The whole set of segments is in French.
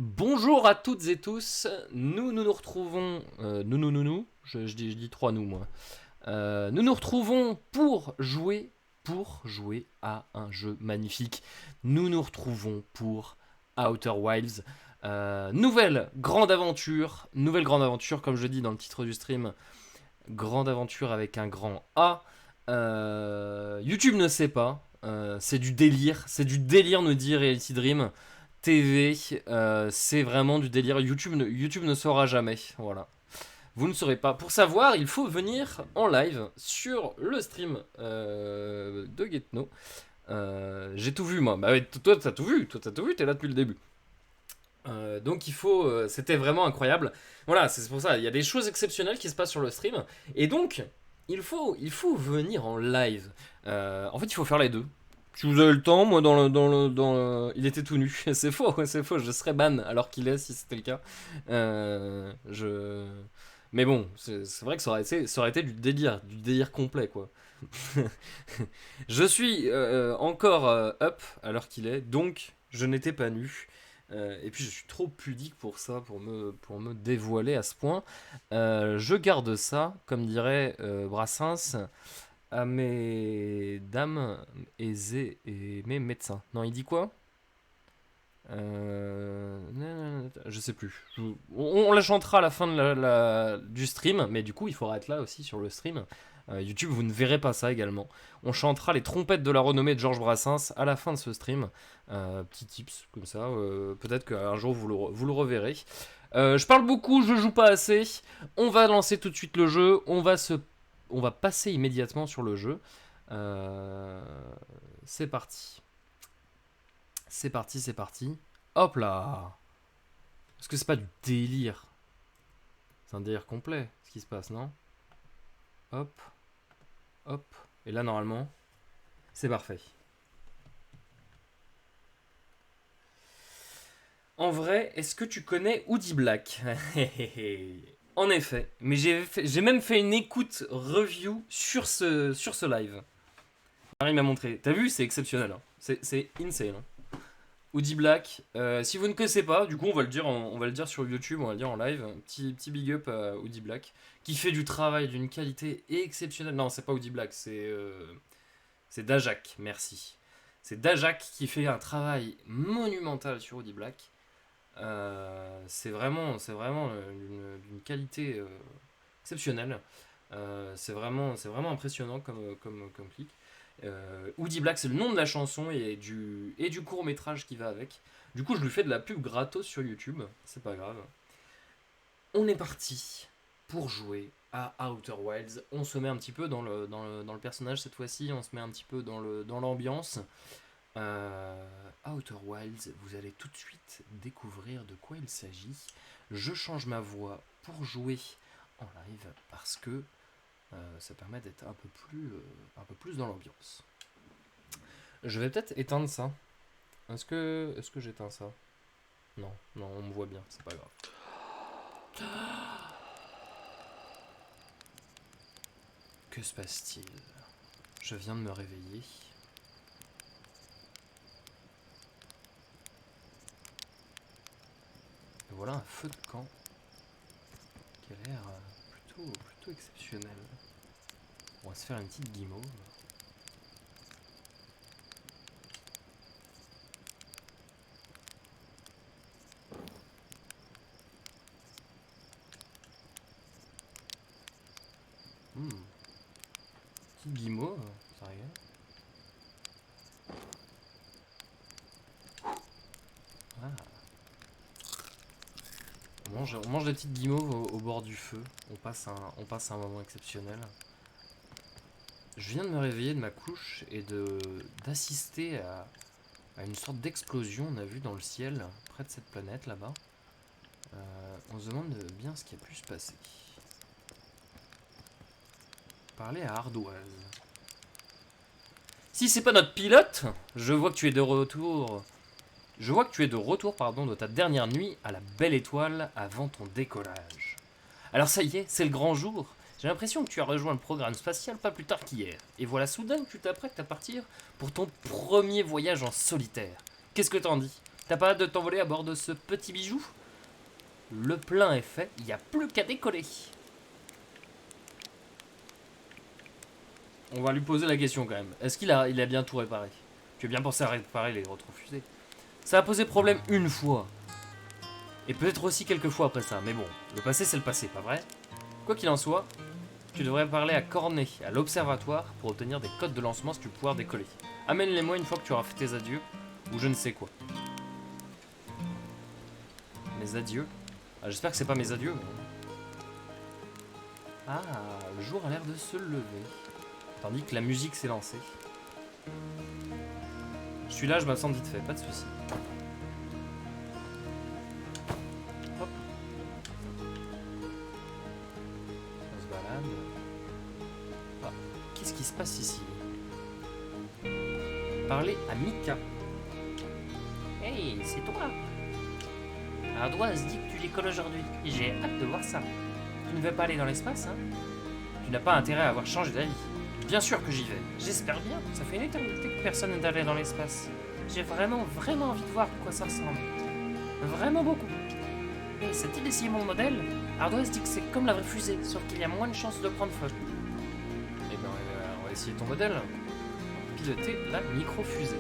Bonjour à toutes et tous, nous retrouvons, je dis trois nous moi. Nous nous retrouvons pour jouer à un jeu magnifique. Nous nous retrouvons pour Outer Wilds. Nouvelle grande aventure, comme je dis dans le titre du stream, grande aventure avec un grand A. YouTube ne sait pas, c'est du délire nous dit Reality Dream. TV, c'est vraiment du délire. YouTube ne saura jamais. Voilà. Vous ne saurez pas. Pour savoir, il faut venir en live sur le stream de Getno. J'ai tout vu moi. Bah ouais, toi t'as tout vu. Toi t'as tout vu. T'es là depuis le début. Donc il faut. C'était vraiment incroyable. Voilà, c'est pour ça. Il y a des choses exceptionnelles qui se passent sur le stream. Et donc, il faut venir en live. En fait, il faut faire les deux. Si vous avez le temps, moi il était tout nu. C'est faux, c'est faux. Je serais ban alors qu'il est si c'était le cas. Je. Mais bon, c'est vrai que ça aurait été du délire complet quoi. Je suis encore up alors qu'il est, donc je n'étais pas nu. Et puis je suis trop pudique pour ça, pour me dévoiler à ce point. Je garde ça, comme dirait Brassens, à mes dames aisées et mes médecins. Non, il dit quoi Je sais plus. On la chantera à la fin du stream, mais du coup, il faudra être là aussi sur le stream. YouTube, vous ne verrez pas ça également. On chantera les trompettes de la renommée de Georges Brassens à la fin de ce stream. Petit tips comme ça. Peut-être qu'un jour vous le reverrez. Je parle beaucoup, je joue pas assez. On va lancer tout de suite le jeu. On va passer immédiatement sur le jeu. C'est parti. C'est parti, c'est parti. Hop là. Est-ce que c'est pas du délire? C'est un délire complet, ce qui se passe, non? Hop, hop. Et là, normalement, c'est parfait. En vrai, est-ce que tu connais Woody Black? En effet, mais j'ai même fait une écoute review sur ce live. Il m'a montré. T'as vu, c'est exceptionnel. Hein. C'est insane. Hein. Woody Black, si vous ne connaissez pas, du coup on va le dire sur YouTube, on va le dire en live, un petit big up à Woody Black, qui fait du travail d'une qualité exceptionnelle. Non, c'est pas Woody Black, c'est Dajak, merci. C'est Dajak qui fait un travail monumental sur Woody Black. C'est vraiment d'une qualité exceptionnelle. C'est vraiment impressionnant comme clip. Woody Black, c'est le nom de la chanson et du court métrage qui va avec. Du coup, je lui fais de la pub gratos sur YouTube, c'est pas grave. On est parti pour jouer à Outer Wilds. On se met un petit peu dans le personnage cette fois-ci, on se met un petit peu dans l'ambiance. Outer Wilds, vous allez tout de suite découvrir de quoi il s'agit. Je change ma voix pour jouer en live parce que ça permet d'être un peu plus dans l'ambiance. Je vais peut-être éteindre ça. Est-ce que j'éteins ça? Non, non, on me voit bien, c'est pas grave. Que se passe-t-il? Je viens de me réveiller. Et voilà un feu de camp qui a l'air plutôt exceptionnel. On va se faire une petite guimauve. Petite guimauve, ça rigole. Ah. On mange des petites guimauves au bord du feu. On passe un moment exceptionnel. Je viens de me réveiller de ma couche et d'assister à une sorte d'explosion. On a vu dans le ciel, près de cette planète là-bas. On se demande bien ce qui a pu se passer. Parler à Ardoise. Si c'est pas notre pilote, je vois que tu es de retour. Je vois que tu es de retour, de ta dernière nuit à la belle étoile avant ton décollage. Alors ça y est, c'est le grand jour. J'ai l'impression que tu as rejoint le programme spatial pas plus tard qu'hier. Et voilà soudain que tu t'apprêtes à partir pour ton premier voyage en solitaire. Qu'est-ce que t'en dis? T'as pas hâte de t'envoler à bord de ce petit bijou? Le plein est fait, il n'y a plus qu'à décoller. On va lui poser la question quand même. Est-ce qu'il a bien tout réparé? Tu as bien pensé à réparer les rétrofusées? Ça a posé problème une fois. Et peut-être aussi quelques fois après ça. Mais bon, le passé c'est le passé, pas vrai? Quoi qu'il en soit, tu devrais parler à Cornet, à l'observatoire, pour obtenir des codes de lancement si tu veux pouvoir décoller. Amène-les-moi une fois que tu auras fait tes adieux, ou je ne sais quoi. Mes adieux? Ah, j'espère que c'est pas mes adieux. Ah, le jour a l'air de se lever. Tandis que la musique s'est lancée. Je suis là, je m'absente vite fait, pas de soucis. Hop. On se balade. Ah, qu'est-ce qui se passe ici? Parler à Mika. Hey, c'est toi. Ardoise dit que tu décolles aujourd'hui. J'ai hâte de voir ça. Tu ne veux pas aller dans l'espace, hein? Tu n'as pas intérêt à avoir changé d'avis. Bien sûr que j'y vais. J'espère bien. Ça fait une éternité que personne n'est allé dans l'espace. J'ai vraiment envie de voir à quoi ça ressemble. Vraiment beaucoup. Et cette idée d'essayer mon modèle, Ardoise dit que c'est comme la vraie fusée, sauf qu'il y a moins de chances de prendre feu. Eh bien, on va essayer ton modèle. Piloter la micro-fusée.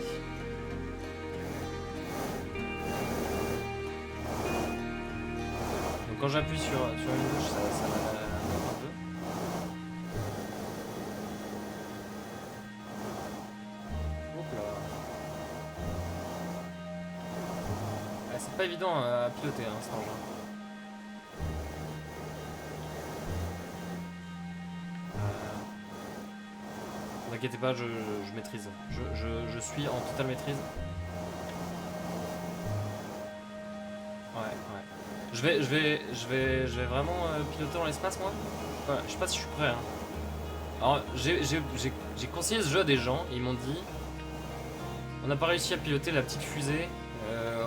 Donc quand j'appuie sur une touche, ça va un peu. C'est pas évident à piloter hein, cet engin. Ne vous inquiétez pas, je maîtrise. Je suis en totale maîtrise. Ouais. Je vais vraiment piloter dans l'espace moi. Ouais, je sais pas si je suis prêt. Hein. Alors j'ai conseillé ce jeu à des gens, ils m'ont dit on n'a pas réussi à piloter la petite fusée.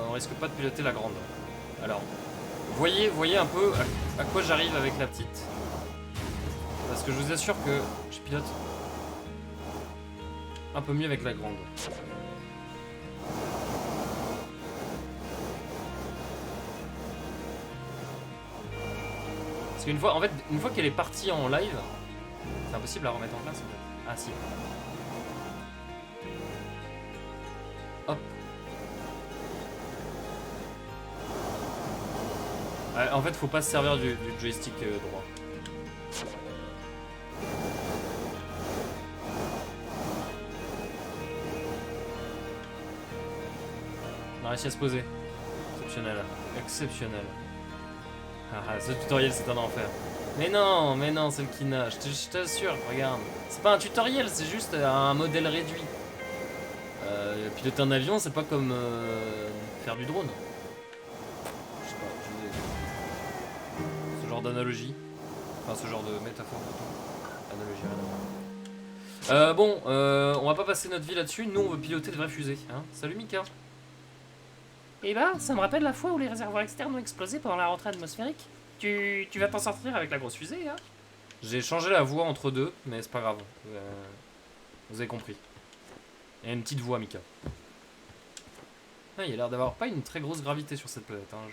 On risque pas de piloter la grande. Alors, voyez un peu à quoi j'arrive avec la petite. Parce que je vous assure que je pilote un peu mieux avec la grande. Parce qu'une fois, en fait, une fois qu'elle est partie en live, c'est impossible à remettre en place en fait. Ah si. Hop. En fait, faut pas se servir du joystick droit. On a réussi à se poser. Exceptionnel. Ah, ce tutoriel, c'est un enfer. Mais non, c'est le Kina. Je t'assure, regarde. C'est pas un tutoriel, c'est juste un modèle réduit. Piloter un avion, c'est pas comme faire du drone. Ce genre d'analogie. Enfin, ce genre de métaphore. Analogie, on va pas passer notre vie là-dessus. Nous, on veut piloter de vraies fusées. Hein. Salut Mika. Eh ben, ça me rappelle la fois où les réservoirs externes ont explosé pendant la rentrée atmosphérique. Tu vas t'en sortir avec la grosse fusée, hein? J'ai changé la voix entre deux, mais c'est pas grave. Vous avez compris. Il y a une petite voix, Mika. Ah, il y a l'air d'avoir pas une très grosse gravité sur cette planète. Hein.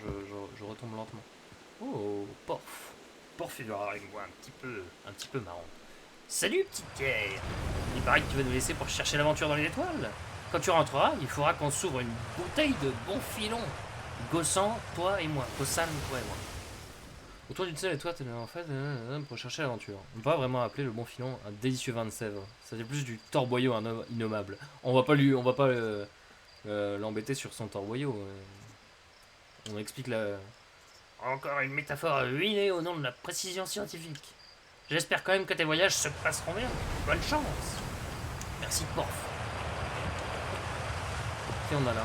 Je retombe lentement. Oh, Porf. Porf, il doit avoir une voix un petit peu marrante. Salut, petite Pierre. Il paraît que tu vas nous laisser pour chercher l'aventure dans les étoiles. Quand tu rentreras, il faudra qu'on s'ouvre une bouteille de bon filon. Gossan, toi et moi. Gossan, toi et moi. Autour d'une seule étoile, en fait, pour chercher l'aventure. On peut pas vraiment appeler le bon filon un délicieux vin de sèvres. Ça fait plus du torboyau innommable. On va pas l'embêter sur son torboyau. On explique la... Encore une métaphore ruinée au nom de la précision scientifique. J'espère quand même que tes voyages se passeront bien. Bonne chance. Merci, Porf. Et on a là.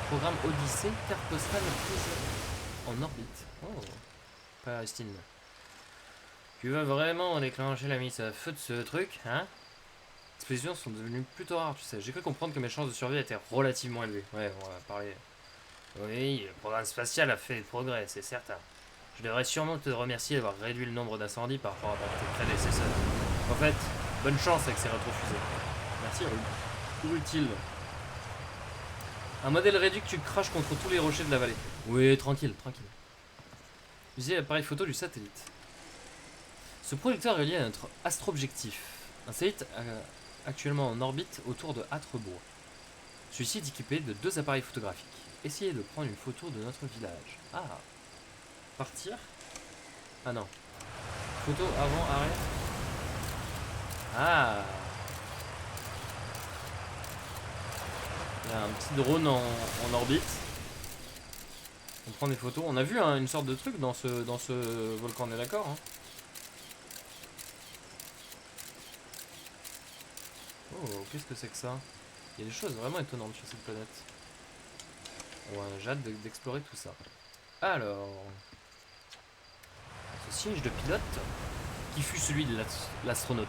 Programme Odyssée, carte postale prise en orbite. Oh, pas Aristine. Tu veux vraiment déclencher la mise à feu de ce truc, hein? Les explosions sont devenues plutôt rares, tu sais. J'ai cru comprendre que mes chances de survie étaient relativement élevées. Ouais, on va parler. Oui, le programme spatial a fait des progrès, c'est certain. Je devrais sûrement te remercier d'avoir réduit le nombre d'incendies par rapport à tes prédécesseurs. En fait, bonne chance avec ces rétrofusées. Merci, Rutil. Un modèle réduit que tu craches contre tous les rochers de la vallée. Oui, tranquille, tranquille. Utilisez l'appareil photo du satellite. Ce projecteur est relié à notre astroobjectif. Un satellite actuellement en orbite autour de Hatrebourg. Celui-ci est équipé de 2 appareils photographiques. Essayez de prendre une photo de notre village. Ah. Partir? Ah non. Photo avant, arrière. Ah. Il y a un petit drone en orbite. On prend des photos. On a vu hein, une sorte de truc dans ce volcan, on est d'accord hein. Oh, qu'est-ce que c'est que ça? Il y a des choses vraiment étonnantes sur cette planète. Ouais, j'ai hâte d'explorer tout ça. Alors... Ce siège de pilote, qui fut celui de l'astronaute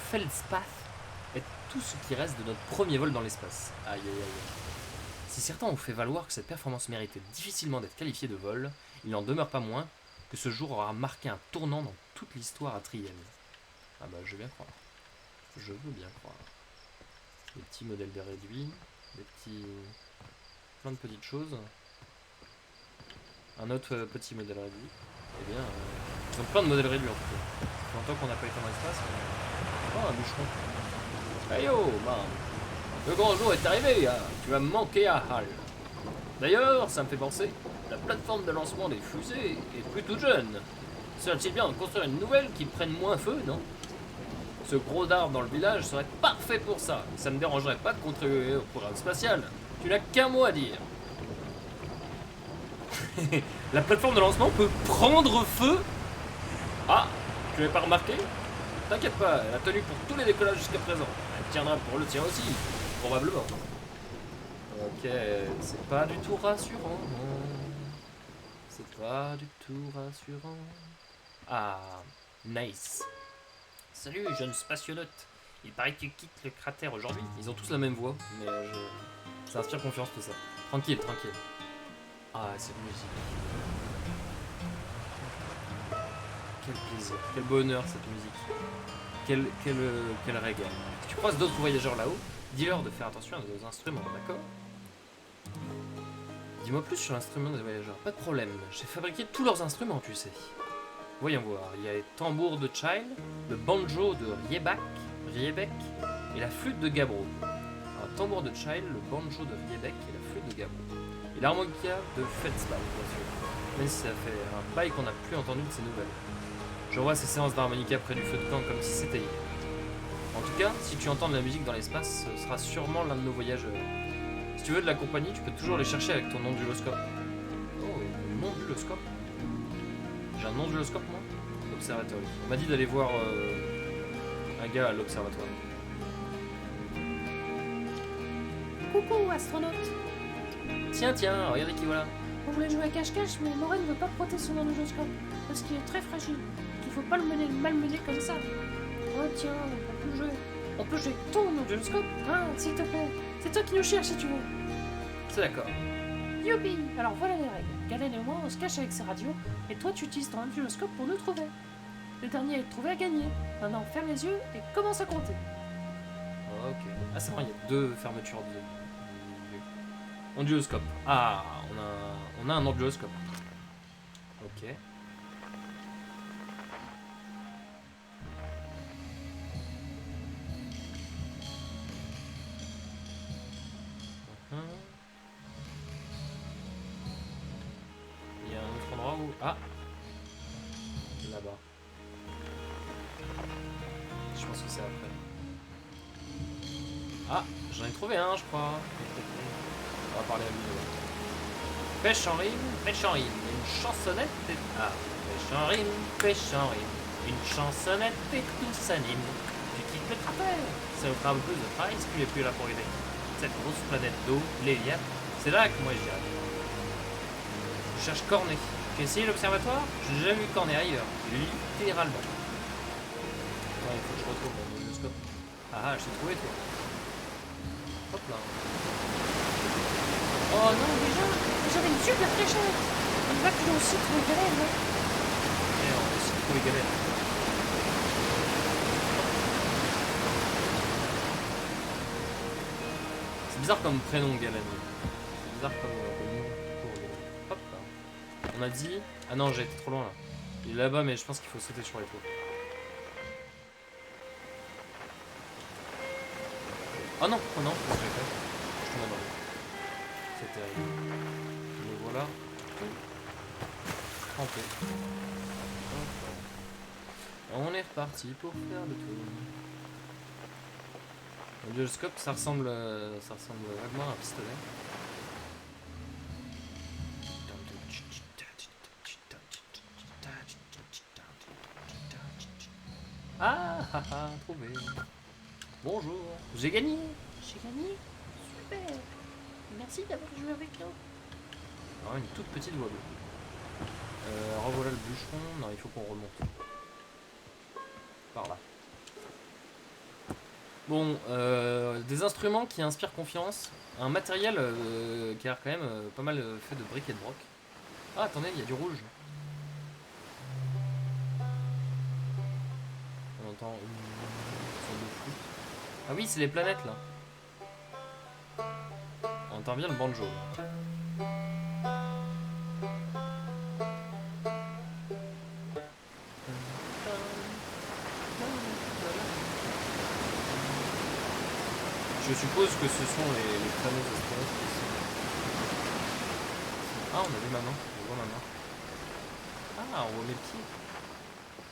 Feldspath, est tout ce qui reste de notre premier vol dans l'espace. Aïe aïe aïe. Si certains ont fait valoir que cette performance méritait difficilement d'être qualifiée de vol, il n'en demeure pas moins que ce jour aura marqué un tournant dans toute l'histoire atrienne. Ah bah je veux bien croire. Je veux bien croire. Des petits modèles de réduits, des petits... plein de petites choses. Un autre petit modèle réduit. Eh bien, ils ont plein de modèles réduits en tout cas. Ça fait longtemps qu'on n'a pas été dans l'espace. Mais... Oh, un bûcheron. Hey yo, man. Le grand jour est arrivé, hein. Tu vas me manquer à Hall. D'ailleurs, ça me fait penser, la plateforme de lancement des fusées est plus toute jeune. Serait-il bien de construire une nouvelle qui prenne moins feu, non? Ce gros arbre dans le village serait parfait pour ça. Ça ne me dérangerait pas de contribuer au programme spatial. Tu n'as qu'un mot à dire. La plateforme de lancement peut prendre feu. Ah, tu l'avais pas remarqué? T'inquiète pas, elle a tenu pour tous les décollages jusqu'à présent. Elle tiendra pour le tien aussi, probablement. Ok, c'est pas du tout rassurant. C'est pas du tout rassurant. Ah, nice. Salut, jeune spationaute. Il paraît que tu quittes le cratère aujourd'hui. Ils ont tous la même voix, mais ça inspire confiance tout ça. Tranquille, tranquille. Ah, cette musique. Quel plaisir, quel bonheur cette musique. Quel régal. Si tu croises d'autres voyageurs là-haut, dis-leur de faire attention à nos instruments, d'accord? Dis-moi plus sur l'instrument des voyageurs. Pas de problème, j'ai fabriqué tous leurs instruments, tu sais. Voyons voir, il y a les tambours de Child, le banjo de Riebeck et la flûte de Gabbro. Alors, tambour de Child, le banjo de Riebeck et la flûte de Gabbro. Et l'harmonica de Feldspath, bien sûr. Même si ça fait un bail qu'on n'a plus entendu de ces nouvelles. Je vois ces séances d'harmonica près du feu de camp comme si c'était hier. En tout cas, si tu entends de la musique dans l'espace, ce sera sûrement l'un de nos voyageurs. Si tu veux de la compagnie, tu peux toujours les chercher avec ton onduloscope. Oh, mon onduloscope. J'ai un onduloscope, moi? L'observatoire. On m'a dit d'aller voir un gars à l'observatoire. Coucou, astronaute. Tiens, regardez qui voilà. On voulait jouer à cache-cache, mais Moret ne veut pas prêter son onduloscope parce qu'il est très fragile. Qu'il faut pas le malmener comme ça. Oh tiens, on peut jouer. On peut jouer avec ton onduloscope, hein, s'il te plaît. C'est toi qui nous cherches si tu veux. C'est d'accord. Youpi! Alors voilà les règles. Galen et moi, on se cache avec ses radios, et toi tu utilises ton onduloscope pour nous trouver. Le dernier à être trouvé a gagné. Maintenant, ferme les yeux et commence à compter. Ok. Ah, c'est vrai, il y a 2 fermetures de... Onduloscope. Ah, on a un onduloscope. Ok. Il y a un autre endroit où... Ah, là-bas. Je pense que c'est après. Ah, j'en ai trouvé un, je crois. On va parler à lui. Pêche en rime, une chansonnette et... Ah, pêche en rime, une chansonnette et tout s'anime. Tu quittes le cratère, ça nous fera un peu plus de travail si tu n'es plus là pour aider. Cette grosse planète d'eau, l'Eliade, c'est là que moi j'y arrive. Je cherche Cornet. Tu as essayé l'observatoire? J'ai jamais vu Cornet ailleurs, littéralement. Attends, il faut que je retrouve mon onduloscope. Ah, je t'ai trouvé toi. Hop là. Oh non, déjà, j'avais une super fléchette. On va que j'ai aussi trouvé Galen, hein. Et on va aussi trouver Galen. bizarre comme prénom, Galen. Bizarre comme nom pour le... Hop là. On a dit... Ah non, j'ai été trop loin là. Il est là-bas, mais je pense qu'il faut sauter sur les toits. Oh non, oh non, j'ai fait. Je tombe dans l'eau. C'est terrible. Me voilà. Trempé. On est reparti pour faire le tour. Le duoscope, ça ressemble vaguement à un pistolet. Ah ah ah, trouvé. Bonjour, j'ai gagné. J'ai gagné. Super. Merci d'avoir joué avec nous. Ah, une toute petite voie bleue. Revoilà le bûcheron. Non, il faut qu'on remonte. Par là. Bon, des instruments qui inspirent confiance. Un matériel qui a l'air quand même pas mal fait de briques et de broc. Ah, attendez, il y a du rouge. On entend une sorte de flûte. Ah oui, c'est les planètes là. On entend bien le banjo. Je suppose que ce sont les planètes astronautes qui sont... Ah, on a vu ma main. On voit ma main. Ah, on voit mes pieds.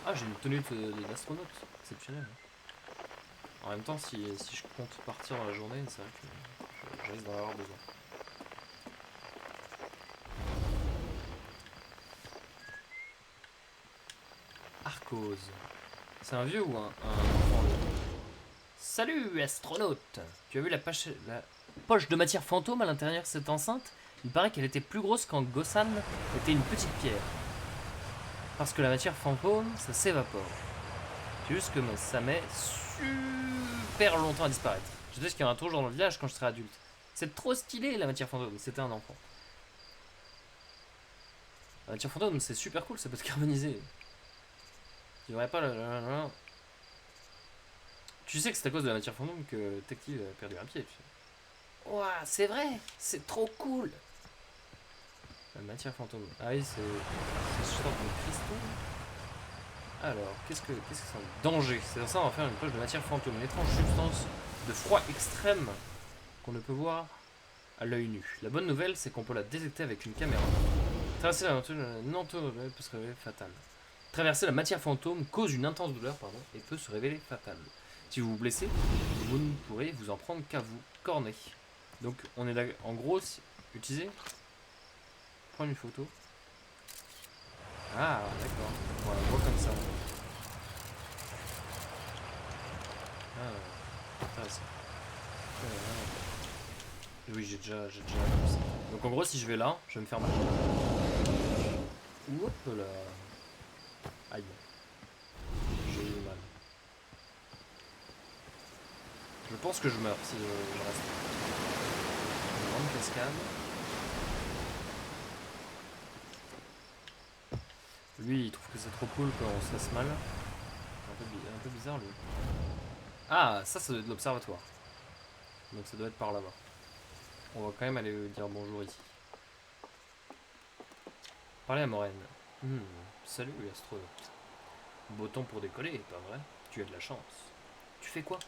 Ah, j'ai une tenue d'astronaute. Exceptionnelle. En même temps, si je compte partir dans la journée, c'est vrai que je risque d'en avoir besoin. Arcose. C'est un vieux ou un enfant? Salut, astronaute! Tu as vu la poche de matière fantôme à l'intérieur de cette enceinte? Il paraît qu'elle était plus grosse quand Gossan était une petite pierre. Parce que la matière fantôme, ça s'évapore. C'est juste que ça met super longtemps à disparaître. Je sais qu'il y en a toujours dans le village quand je serai adulte. C'est trop stylé la matière fantôme, c'était un enfant. La matière fantôme, c'est super cool, ça peut se carboniser. Tu devrais pas le... Tu sais que c'est à cause de la matière fantôme que Detective a perdu un pied. Tu sais. Ouah, c'est vrai, c'est trop cool. La matière fantôme. Ah oui, c'est ce genre de cristaux. Alors, qu'est-ce que c'est un danger? C'est ça, on va faire une poche de matière fantôme. Une étrange substance de froid extrême qu'on ne peut voir à l'œil nu. La bonne nouvelle, c'est qu'on peut la détecter avec une caméra. Traverser la peut se révéler fatale. Traverser la matière fantôme cause une intense douleur, et peut se révéler fatale. Si vous vous blessez, vous ne pourrez vous en prendre qu'à vous corner. Donc on est là, en gros, utiliser, prendre une photo. Ah d'accord, voilà, on voit comme ça. Ah, intéressant. Oui, j'ai déjà vu ça. Donc en gros, si je vais là, je vais me faire mal. Hop là. Aïe. J'ai eu mal. Je pense que je meurs si je reste. Une grande cascade. Lui, il trouve que c'est trop cool quand on se laisse mal. Un peu bizarre, lui. Ah, ça doit être l'observatoire. Donc ça doit être par là-bas. On va quand même aller dire bonjour ici. Parler à Moraine. Salut, astronaute. Beau temps pour décoller, pas vrai? Tu as de la chance. Tu fais quoi?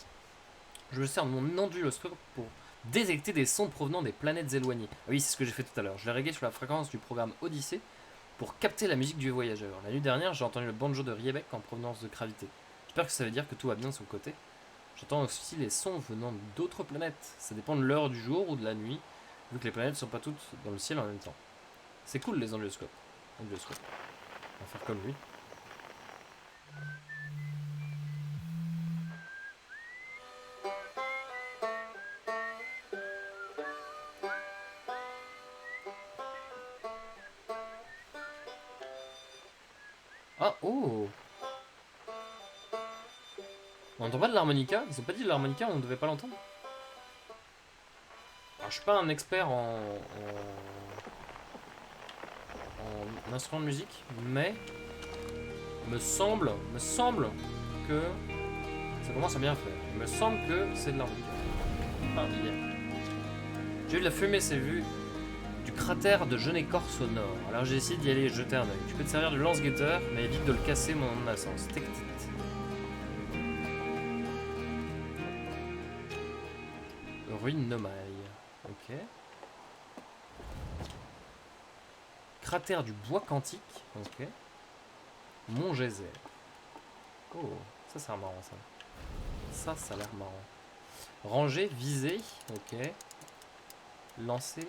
Je me sers de mon onduloscope pour détecter des sons provenant des planètes éloignées. Ah oui, c'est ce que j'ai fait tout à l'heure. Je l'ai réglé sur la fréquence du programme Odyssée pour capter la musique du voyageur. La nuit dernière, j'ai entendu le banjo de Riebeck en provenance de gravité. J'espère que ça veut dire que tout va bien de son côté. J'entends aussi les sons venant d'autres planètes. Ça dépend de l'heure du jour ou de la nuit, vu que les planètes ne sont pas toutes dans le ciel en même temps. C'est cool les onduloscopes. On va faire comme lui. Ah, oh! On entend pas de l'harmonica? Ils ont pas dit de l'harmonica, on ne devait pas l'entendre? Alors, je suis pas un expert en instrument de musique, mais me semble que ça commence à bien faire. Il me semble que c'est de l'harmonica. Ah, bien. J'ai vu de la fumée, c'est vu du cratère de Jeune Écorce au nord. Alors j'ai essayé d'y aller jeter un œil. Tu peux te servir de lance-guetteur, mais évite de le casser, mon innocence. Tectite. Ruine Nomaille. Ok. Cratère du bois quantique. Ok. Mont Geyser. Oh, ça a l'air marrant ça. Ça a l'air marrant. Ranger, viser. Ok. Lancer.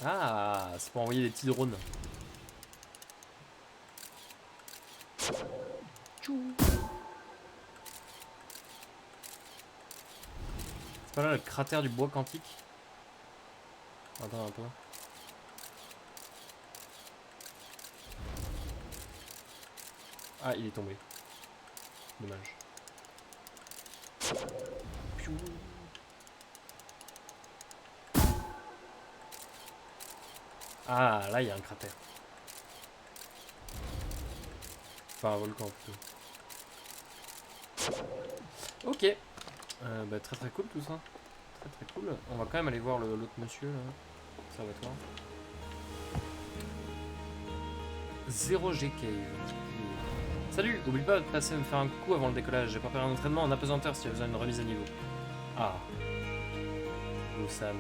Ah, c'est pour envoyer des petits drones. Tchou. C'est pas là le cratère du bois quantique? Attends un peu. Ah, il est tombé. Dommage. Piou. Ah, là, il y a un cratère. Enfin, un volcan plutôt. Ok. Bah, très très cool tout ça. Très très cool. On va quand même aller voir l'autre monsieur là. Observatoire. 0G Cave. Salut, oublie pas de passer me faire un coup avant le décollage. J'ai préparé un entraînement en apesanteur si tu as besoin d'une remise à niveau. Ah. Gossan.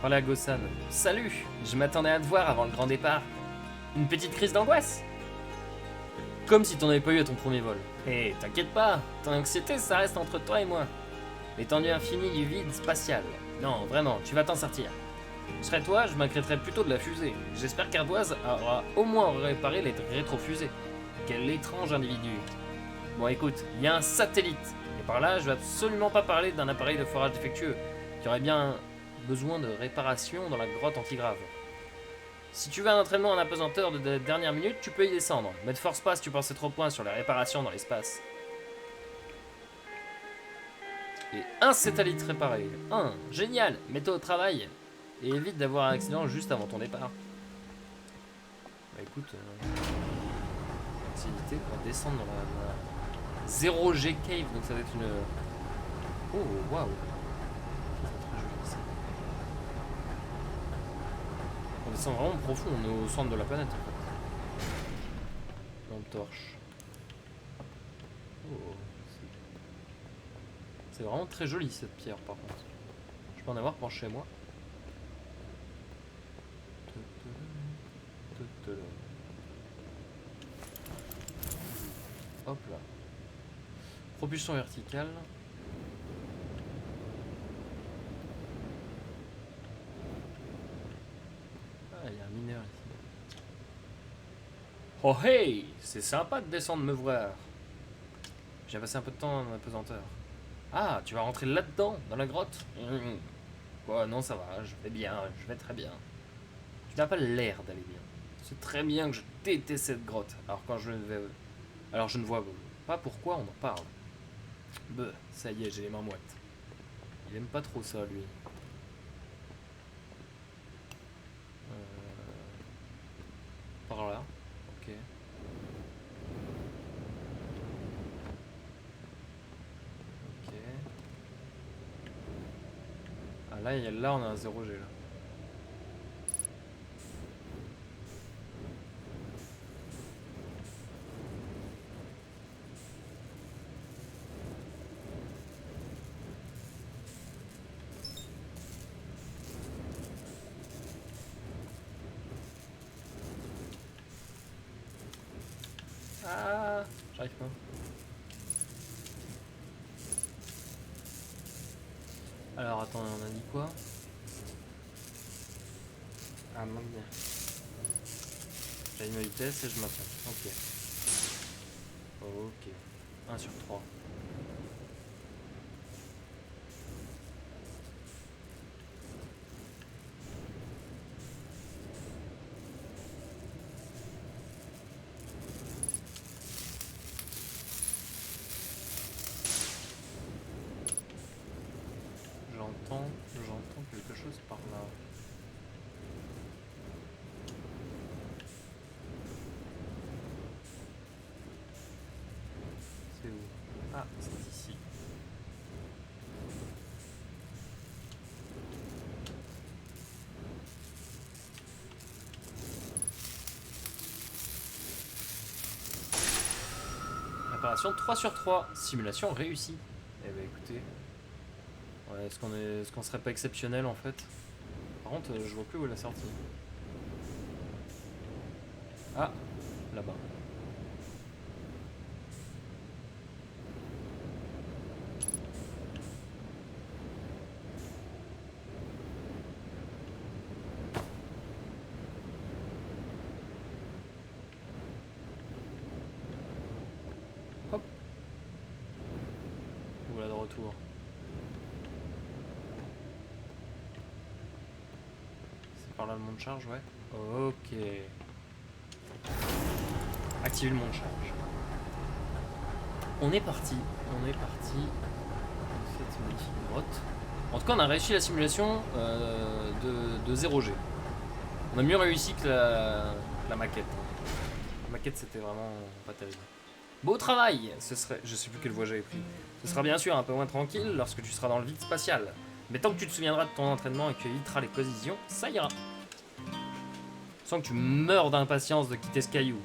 Parlez à Gossan. Salut, je m'attendais à te voir avant le grand départ. Une petite crise d'angoisse? Comme si t'en avais pas eu à ton premier vol. Hé, t'inquiète pas, ton anxiété ça reste entre toi et moi. L'étendue infinie du vide spatial. Non, vraiment, tu vas t'en sortir. Je serais toi, je m'inquiéterais plutôt de la fusée. J'espère qu'Ardoise aura au moins réparé les rétrofusées. Quel étrange individu. Bon écoute, il y a un satellite. Et par là, je vais absolument pas parler d'un appareil de forage défectueux, qui aurait bien besoin de réparation dans la grotte antigrave. Si tu veux un entraînement en apesanteur de dernière minute, tu peux y descendre. Mais te force pas si tu pensais trop point sur les réparations dans l'espace. Et un satellite réparé. Génial. Mets-toi au travail. Et évite d'avoir un accident juste avant ton départ. Bah écoute... activité pour descendre dans la 0G Cave. Donc ça va être une... Oh, waouh. Très joli ça. On descend vraiment profond. On est au centre de la planète en fait. Lampe torche. Oh, c'est vraiment très joli cette pierre par contre. Je peux en avoir pour chez moi. Hop là. Propulsion verticale. Ah, il y a un mineur ici. Oh hey, c'est sympa de descendre me voir. J'ai passé un peu de temps en apesanteur. Ah, tu vas rentrer là-dedans, dans la grotte? Ouais, non, ça va, je vais bien, je vais très bien. Tu n'as pas l'air d'aller bien. C'est très bien que je déteste cette grotte. Alors je ne vois pas pourquoi on en parle. Ça y est, j'ai les mains moites. Il aime pas trop ça, lui. Par là. Ok. Ok. Ah là on a un 0G là. Ah, j'arrive pas. Alors attends, on a dit quoi? Ah, maintenir. J'allume ma vitesse et je maintiens. Ok. Ok. 1 sur 3. J'entends quelque chose par là. C'est où? Ah. préparation 3 sur 3. Simulation réussie. Eh ben écoutez. Ouais, est-ce qu'on serait pas exceptionnel en fait? Par contre, je vois plus où est la sortie. Ah, là-bas. Hop. Voilà de retour. C'est par là le monde charge, ouais. Ok. Activer le monde charge. On est parti. On est parti. Dans cette magnifique grotte. En tout cas, on a réussi la simulation de 0G. On a mieux réussi que la maquette. La maquette, c'était vraiment pas terrible. Beau travail! Ce serait. Je sais plus quelle voie j'avais pris. Ce sera bien sûr un peu moins tranquille lorsque tu seras dans le vide spatial. Mais tant que tu te souviendras de ton entraînement et que tu éviteras les collisions, ça ira. Sans que tu meurs d'impatience de quitter ce caillou.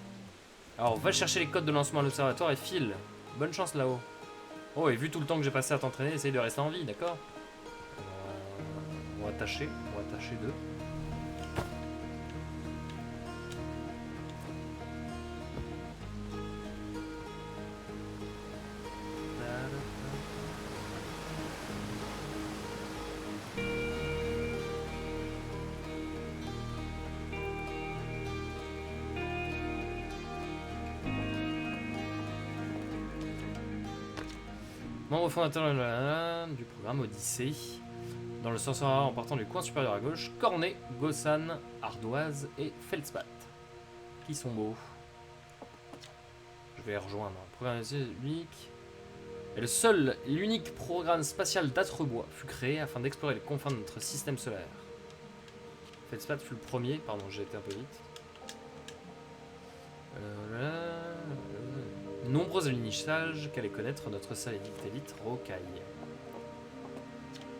Alors va chercher les codes de lancement à l'observatoire et file. Bonne chance là-haut. Oh, et vu tout le temps que j'ai passé à t'entraîner, essaye de rester en vie, d'accord? On va tâcher deux. Membre fondateur du programme Odyssée. Dans le sens horaire en partant du coin supérieur à gauche, Cornet, Gossan, Ardoise et Feldspath. Qui sont beaux. Je vais les rejoindre. Programme unique. Et le seul et l'unique programme spatial d'Atrebois fut créé afin d'explorer les confins de notre système solaire. Feldspath fut le premier, pardon, j'ai été un peu vite. Nombreux alunisages qu'allait connaître notre satellite Rocaille.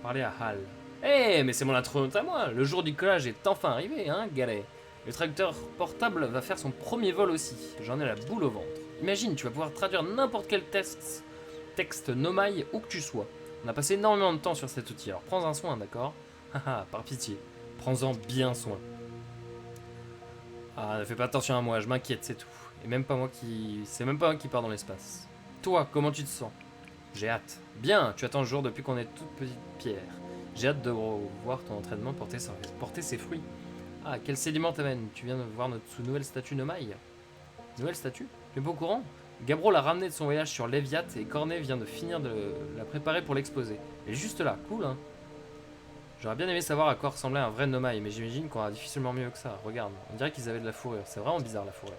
Parler à Hal. Eh, mais c'est mon intronaute à moi. Le jour du collage est enfin arrivé, hein, galet. Le traducteur portable va faire son premier vol aussi. J'en ai la boule au ventre. Imagine, tu vas pouvoir traduire n'importe quel texte nomai où que tu sois. On a passé énormément de temps sur cet outil, alors prends-en soin, d'accord? Haha, par pitié. Prends-en bien soin. Ah, ne fais pas attention à moi, je m'inquiète, c'est tout. Et même pas moi qui... C'est même pas moi qui pars dans l'espace. Toi, comment tu te sens? J'ai hâte. Bien, tu attends le jour depuis qu'on est toute petite pierre. J'ai hâte de voir ton entraînement porter ses fruits. Ah, quel sédiment t'amène? Tu viens de voir notre nouvelle statue Nomai. Nouvelle statue? Tu es pas au courant? Gabro l'a ramenée de son voyage sur Léviat et Cornet vient de finir de la préparer pour l'exposer. Elle est juste là, cool hein? J'aurais bien aimé savoir à quoi ressemblait un vrai Nomai, mais j'imagine qu'on aura difficilement mieux que ça. Regarde, on dirait qu'ils avaient de la fourrure. C'est vraiment bizarre la fourrure.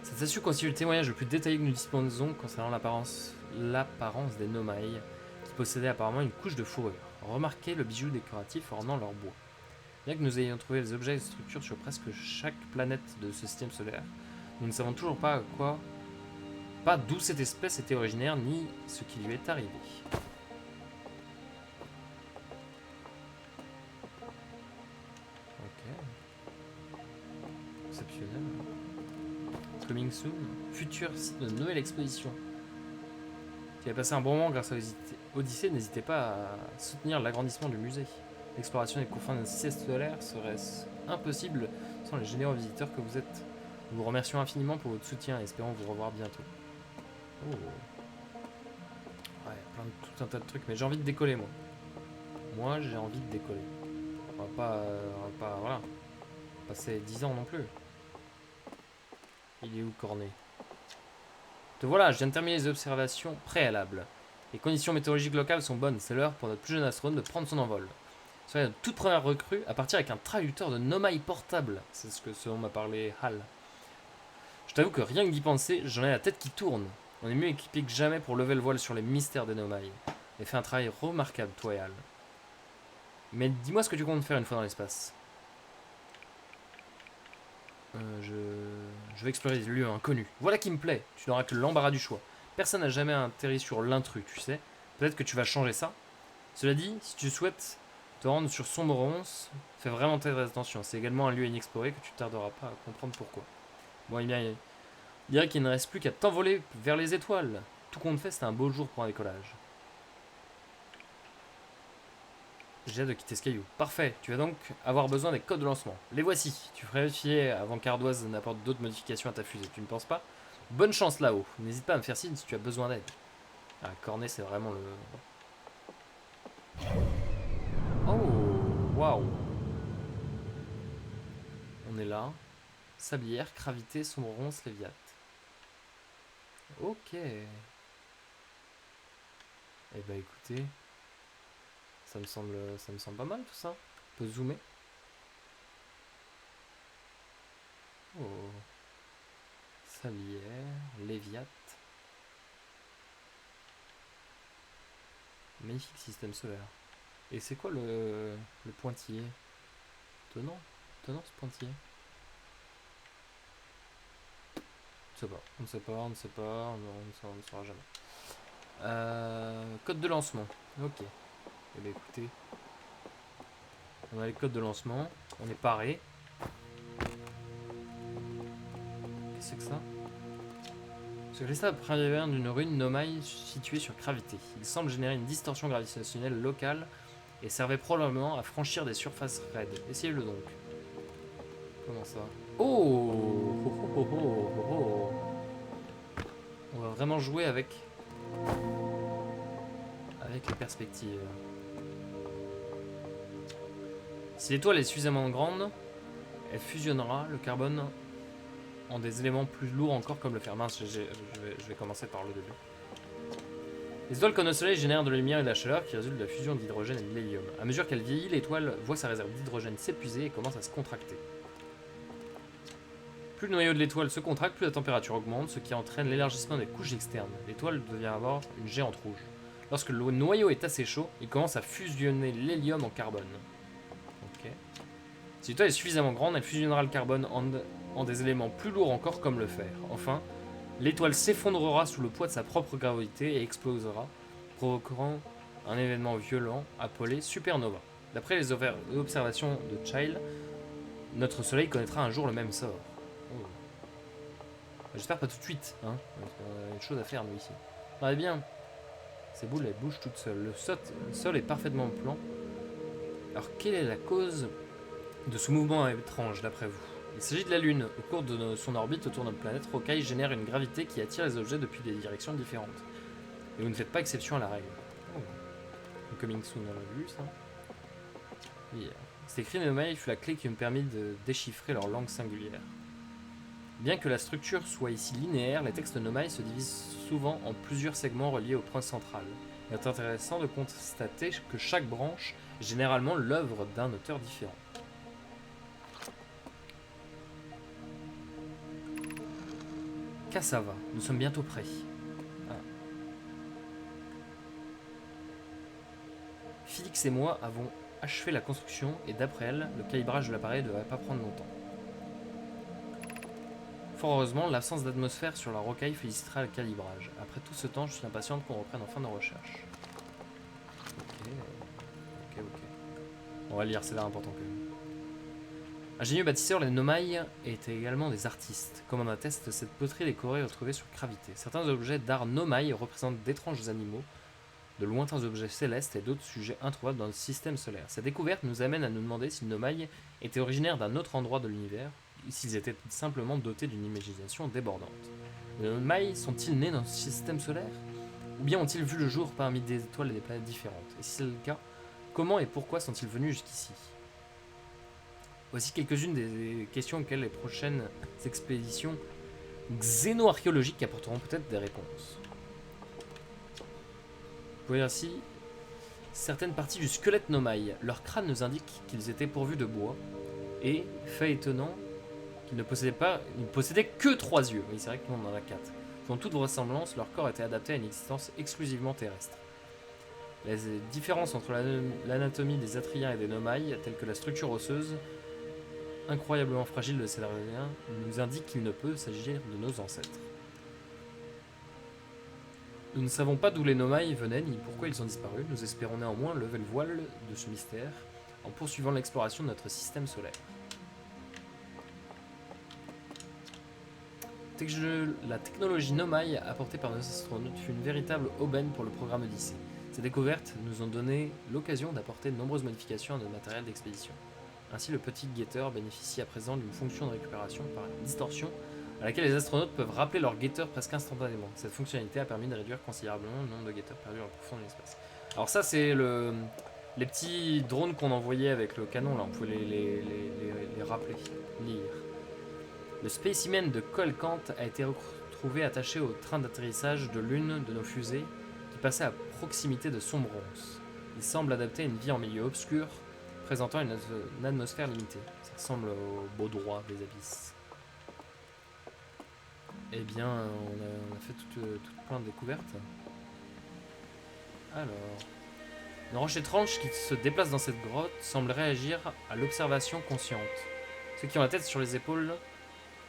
Cette statue constitue le témoignage le plus détaillé que nous disposons concernant l'apparence des Nomai, qui possédaient apparemment une couche de fourrure. Remarquez le bijou décoratif ornant leur bois. Bien que nous ayons trouvé des objets et structures sur presque chaque planète de ce système solaire, nous ne savons toujours pas d'où cette espèce était originaire ni ce qui lui est arrivé. Ok. Exceptionnel. Coming soon. Futur site de nouvelle exposition. Si vous avez passé un bon moment grâce à Odyssée, n'hésitez pas à soutenir l'agrandissement du musée. L'exploration des confins d'un système solaire serait impossible sans les généreux visiteurs que vous êtes. Nous vous remercions infiniment pour votre soutien et espérons vous revoir bientôt. Oh. Ouais, tout un tas de trucs, mais j'ai envie de décoller moi. Moi j'ai envie de décoller. On va pas voilà, passer 10 ans non plus. Il est où Cornet? Te voilà, je viens de terminer les observations préalables. Les conditions météorologiques locales sont bonnes, c'est l'heure pour notre plus jeune astronome de prendre son envol. Soyez notre toute première recrue à partir avec un traducteur de Nomai portable. C'est ce dont m'a parlé Hal. Je t'avoue que rien que d'y penser, j'en ai la tête qui tourne. On est mieux équipé que jamais pour lever le voile sur les mystères des Nomai. Et fait un travail remarquable, toi et Hal. Mais dis-moi ce que tu comptes faire une fois dans l'espace. Je vais explorer des lieux inconnus. Voilà qui me plaît. Tu n'auras que l'embarras du choix. Personne n'a jamais atterri sur l'intrus, tu sais. Peut-être que tu vas changer ça. Cela dit, si tu souhaites te rendre sur Sombre Ronce, fais vraiment très attention. C'est également un lieu inexploré que tu tarderas pas à comprendre pourquoi. Bon, eh bien, il dirait qu'il ne reste plus qu'à t'envoler vers les étoiles. Tout compte fait, c'était un beau jour pour un décollage. J'ai hâte de quitter ce caillou. Parfait, tu vas donc avoir besoin des codes de lancement. Les voici. Tu ferais vérifier avant qu'Ardoise n'apporte d'autres modifications à ta fusée, tu ne penses pas? Bonne chance là-haut. N'hésite pas à me faire signe si tu as besoin d'aide. Ah, Cornet, c'est vraiment le... Oh, waouh. On est là. Sablière, Gravité, Sombre Ronce, Léviate. Ok. Eh ben écoutez, ça me semble pas mal tout ça. On peut zoomer. Oh. Sablière, Léviate. Magnifique système solaire. Et c'est quoi le pointillé? Tenant ce pointillé. On ne sait pas, on ne sait pas, on ne sait pas, on ne saura jamais. Code de lancement. Ok. Eh bien écoutez, on a les codes de lancement, on est paré. Qu'est-ce que c'est que ça? Ce cristal provient d'une rune Nomai située sur Gravité. Il semble générer une distorsion gravitationnelle locale et servait probablement à franchir des surfaces raides. Essayez-le donc. Comment ça? Oh, oh, oh, oh, oh, oh. On va vraiment jouer avec les perspectives. Si l'étoile est suffisamment grande, elle fusionnera le carbone en des éléments plus lourds encore comme le fer. Mince, je vais commencer par le début. Les étoiles comme le soleil génèrent de la lumière et de la chaleur qui résultent de la fusion d'hydrogène et de l'hélium. A mesure qu'elle vieillit, l'étoile voit sa réserve d'hydrogène s'épuiser et commence à se contracter. Plus le noyau de l'étoile se contracte, plus la température augmente, ce qui entraîne l'élargissement des couches externes. L'étoile devient alors une géante rouge. Lorsque le noyau est assez chaud, il commence à fusionner l'hélium en carbone. Ok. Si l'étoile est suffisamment grande, elle fusionnera le carbone en des éléments plus lourds encore comme le fer. Enfin, l'étoile s'effondrera sous le poids de sa propre gravité et explosera, provoquant un événement violent appelé supernova. D'après les observations de Child, notre soleil connaîtra un jour le même sort. Oh. J'espère pas tout de suite, hein. On a une chose à faire nous ici. Ah, bien. Ces boules elles bougent toutes seules. Le sol est parfaitement plan. Alors quelle est la cause de ce mouvement étrange d'après vous? Il s'agit de la Lune. Au cours de son orbite autour de notre planète, Rocaille génère une gravité qui attire les objets depuis des directions différentes. Et vous ne faites pas exception à la règle. Oh. Coming soon, on l'a vu ça. Oui. C'est écrit Nomai fut la clé qui me permet de déchiffrer leur langue singulière. Bien que la structure soit ici linéaire, les textes Nomai se divisent souvent en plusieurs segments reliés au point central. Il est intéressant de constater que chaque branche est généralement l'œuvre d'un auteur différent. Cassava, nous sommes bientôt prêts. Ah. Félix et moi avons achevé la construction et d'après elle, le calibrage de l'appareil ne devrait pas prendre longtemps. Fort heureusement, l'absence d'atmosphère sur la rocaille félicitera le calibrage. Après tout ce temps, je suis impatiente qu'on reprenne enfin nos recherches. Ok. On va lire, c'est là important quand même. Ingénieux bâtisseurs, les Nomai étaient également des artistes, comme en atteste cette poterie décorée retrouvée sur Gravité. Certains objets d'art Nomai représentent d'étranges animaux, de lointains objets célestes et d'autres sujets introuvables dans le système solaire. Cette découverte nous amène à nous demander si les Nomai étaient originaires d'un autre endroit de l'univers, ou s'ils étaient simplement dotés d'une imagination débordante. Les Nomai sont-ils nés dans ce système solaire? Ou bien ont-ils vu le jour parmi des étoiles et des planètes différentes? Et si c'est le cas, comment et pourquoi sont-ils venus jusqu'ici? Voici quelques-unes des questions auxquelles les prochaines expéditions xénoarchéologiques apporteront peut-être des réponses. Vous voyez ainsi certaines parties du squelette Nomai. Leur crâne nous indique qu'ils étaient pourvus de bois et, fait étonnant, qu'ils ne possédaient que 3 yeux. Oui, c'est vrai que nous on en a 4. Selon toute vraisemblance, leur corps était adapté à une existence exclusivement terrestre. Les différences entre l'anatomie des Atriens et des Nomai, telles que la structure osseuse, incroyablement fragile de ces derniers, nous indiquent qu'il ne peut s'agir de nos ancêtres. Nous ne savons pas d'où les Nomai venaient ni pourquoi ils ont disparu. Nous espérons néanmoins lever le voile de ce mystère en poursuivant l'exploration de notre système solaire. La technologie Nomai apportée par nos astronautes fut une véritable aubaine pour le programme Odyssée. Ces découvertes nous ont donné l'occasion d'apporter de nombreuses modifications à notre matériel d'expédition. Ainsi, le petit guetteur bénéficie à présent d'une fonction de récupération par distorsion à laquelle les astronautes peuvent rappeler leur guetteur presque instantanément. Cette fonctionnalité a permis de réduire considérablement le nombre de guetteurs perdus en profondeur de l'espace. Alors ça, c'est les petits drones qu'on envoyait avec le canon, là, on pouvait les rappeler, lire. Le spécimen de Colcant a été retrouvé attaché au train d'atterrissage de l'une de nos fusées qui passait à proximité de Sombrance. Il semble adapté à une vie en milieu obscur, présentant une atmosphère limitée. Ça ressemble au beau droit des abysses. Eh bien, on a fait toute plein de découvertes. Alors... Une roche étrange qui se déplace dans cette grotte semble réagir à l'observation consciente. Ceux qui ont la tête sur les épaules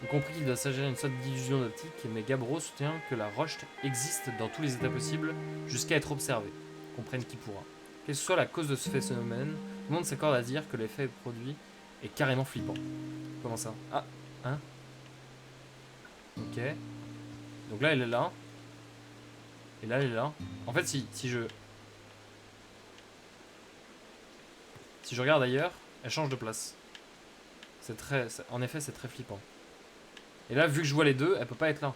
ont compris qu'il doit s'agir d'une sorte d'illusion optique, mais Gabbro soutient que la roche existe dans tous les états possibles jusqu'à être observée. Comprenne qui pourra. Quelle que soit la cause de ce phénomène, tout le monde s'accorde à dire que l'effet produit est carrément flippant. Comment ça? Ah, hein? Ok. Donc là, elle est là. Et là, elle est là. En fait, si je regarde ailleurs, elle change de place. En effet, c'est très flippant. Et là, vu que je vois les deux, elle peut pas être là.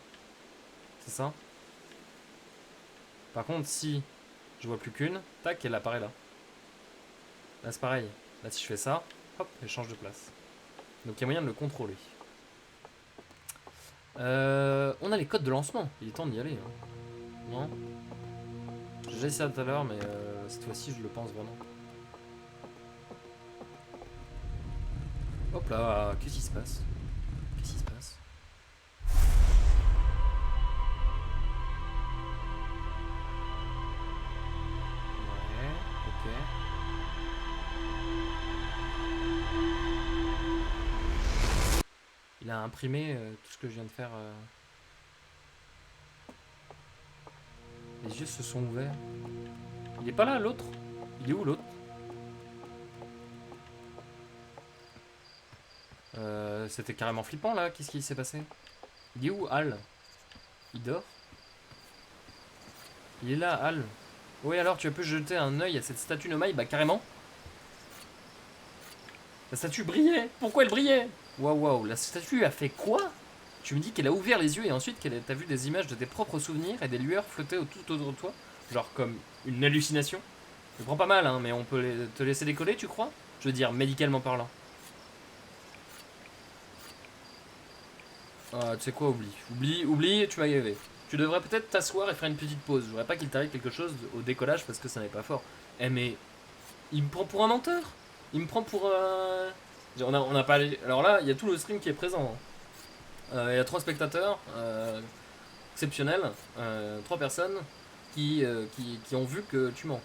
C'est ça? Par contre, si je vois plus qu'une, tac, elle apparaît là. Là, c'est pareil. Là, si je fais ça, hop, elle change de place. Donc, il y a moyen de le contrôler. On a les codes de lancement. Il est temps d'y aller. Hein. Non? J'ai déjà dit ça tout à l'heure, mais cette fois-ci, je le pense vraiment. Hop là, qu'est-ce qui se passe? Qu'est-ce qui se passe? Ouais, ok. Il a imprimé tout ce que je viens de faire. Les yeux se sont ouverts. Il est pas là, l'autre? Il est où, l'autre? C'était carrément flippant là, qu'est-ce qui s'est passé? Il est où Hal? Il dort? Il est là, Hal. Oui, alors tu as pu jeter un œil à cette statue Nomai? Bah carrément. La statue brillait. Pourquoi elle brillait? Waouh, waouh, la statue a fait quoi? Tu me dis qu'elle a ouvert les yeux et ensuite t'as vu des images de tes propres souvenirs et des lueurs flotter tout autour de toi? Genre comme une hallucination? Je prends pas mal, hein, mais on peut te laisser décoller, tu crois? Je veux dire, médicalement parlant. Ah, tu sais quoi, oublie, tu vas y arriver. Tu devrais peut-être t'asseoir et faire une petite pause. Je voudrais pas qu'il t'arrive quelque chose au décollage parce que ça n'est pas fort. Eh mais, il me prend pour un menteur. Il me prend pour... On a pas... Alors là, il y a tout le stream qui est présent. Il y a 3 spectateurs exceptionnels, 3 personnes qui ont vu que tu mens.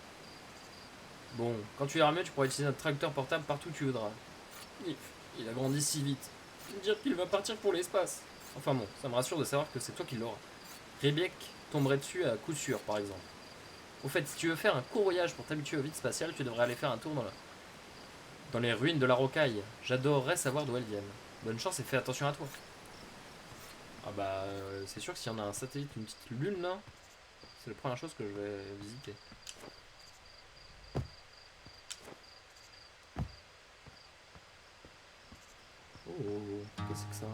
Bon, quand tu iras mieux, tu pourras utiliser notre tracteur portable partout où tu voudras. Il a grandi si vite. Dire qu'il va partir pour l'espace. Enfin bon, ça me rassure de savoir que c'est toi qui l'auras. Rebek tomberait dessus à coup sûr, par exemple. Au fait, si tu veux faire un court voyage pour t'habituer aux vides spatiales, tu devrais aller faire un tour dans les ruines de la rocaille. J'adorerais savoir d'où elles viennent. Bonne chance et fais attention à toi. Ah bah, c'est sûr que s'il y en a un satellite, une petite lune là, c'est la première chose que je vais visiter. Oh, qu'est-ce que c'est que ça?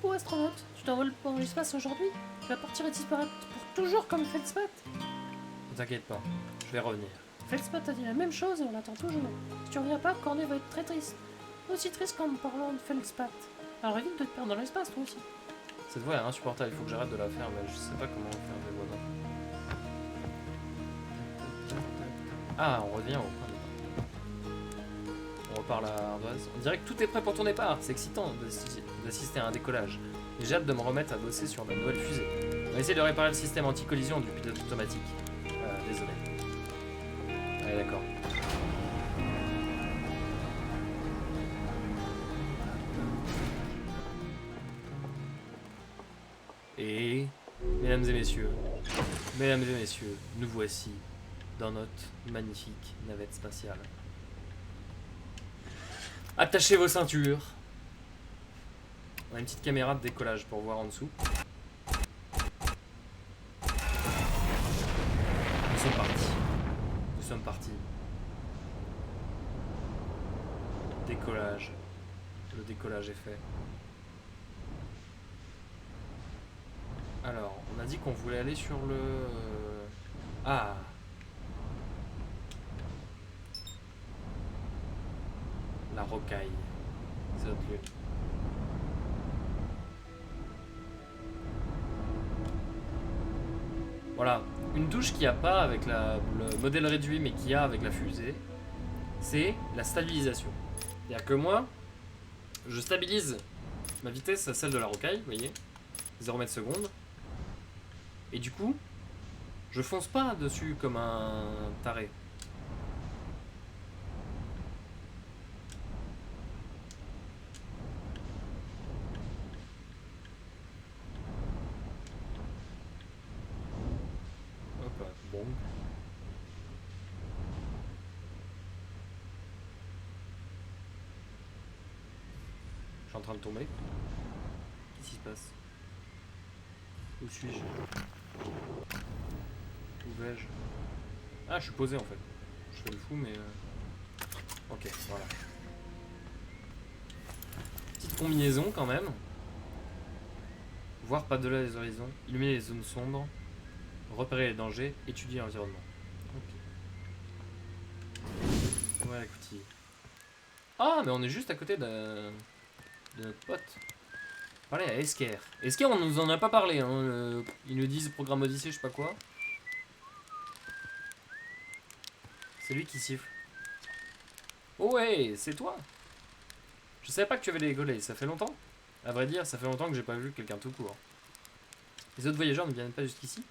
Oh astronaute, tu t'envoles pour l'espace aujourd'hui? Tu vas partir et disparaître pour toujours comme Feldspat? Ne t'inquiète pas, je vais revenir. Feldspat a dit la même chose et on l'attend toujours. Si tu reviens pas, Cornet va être très triste. Aussi triste qu'en me parlant de Feldspat. Alors évite de te perdre dans l'espace toi aussi. Cette voix est insupportable, il faut que j'arrête de la faire, mais je sais pas comment faire des voix d'homme. Ah, on revient au point de départ. On repart à Ardoise. On dirait que tout est prêt pour ton départ. C'est excitant d'assister à un décollage. Et j'ai hâte de me remettre à bosser sur ma nouvelle fusée. On va essayer de réparer le système anti-collision du pilote automatique. Désolé. Allez, d'accord. mesdames et messieurs, nous voici dans notre magnifique navette spatiale. Attachez vos ceintures. On a une petite caméra de décollage pour voir en dessous. Nous sommes partis. Nous sommes partis. Décollage. Le décollage est fait. Alors, on a dit qu'on voulait aller sur le... Ah. La rocaille. C'est notre lieu. Voilà. Une touche qu'il n'y a pas avec le modèle réduit, mais qu'il y a avec la fusée, c'est la stabilisation. C'est-à-dire que moi, je stabilise ma vitesse à celle de la rocaille, vous voyez, 0 m/s. Et du coup, je fonce pas dessus comme un taré. Hop, bon. Je suis en train de tomber. Qu'est-ce qui se passe? Où suis-je? Où vais-je? Ah, je suis posé en fait. Je fais le fou, mais... Ok, voilà. Petite combinaison quand même. Voir pas-delà les horizons, illuminer les zones sombres, repérer les dangers, étudier l'environnement. Ok. Ouais, écoute. Ah, mais on est juste à côté de notre pote. Parler à Esker. Esker, on nous en a pas parlé. Hein. Ils nous disent programme Odyssée, je sais pas quoi. C'est lui qui siffle. Oh ouais, c'est toi. Je savais pas que tu avais des collègues, ça fait longtemps. À vrai dire, ça fait longtemps que j'ai pas vu quelqu'un tout court. Les autres voyageurs ne viennent pas jusqu'ici.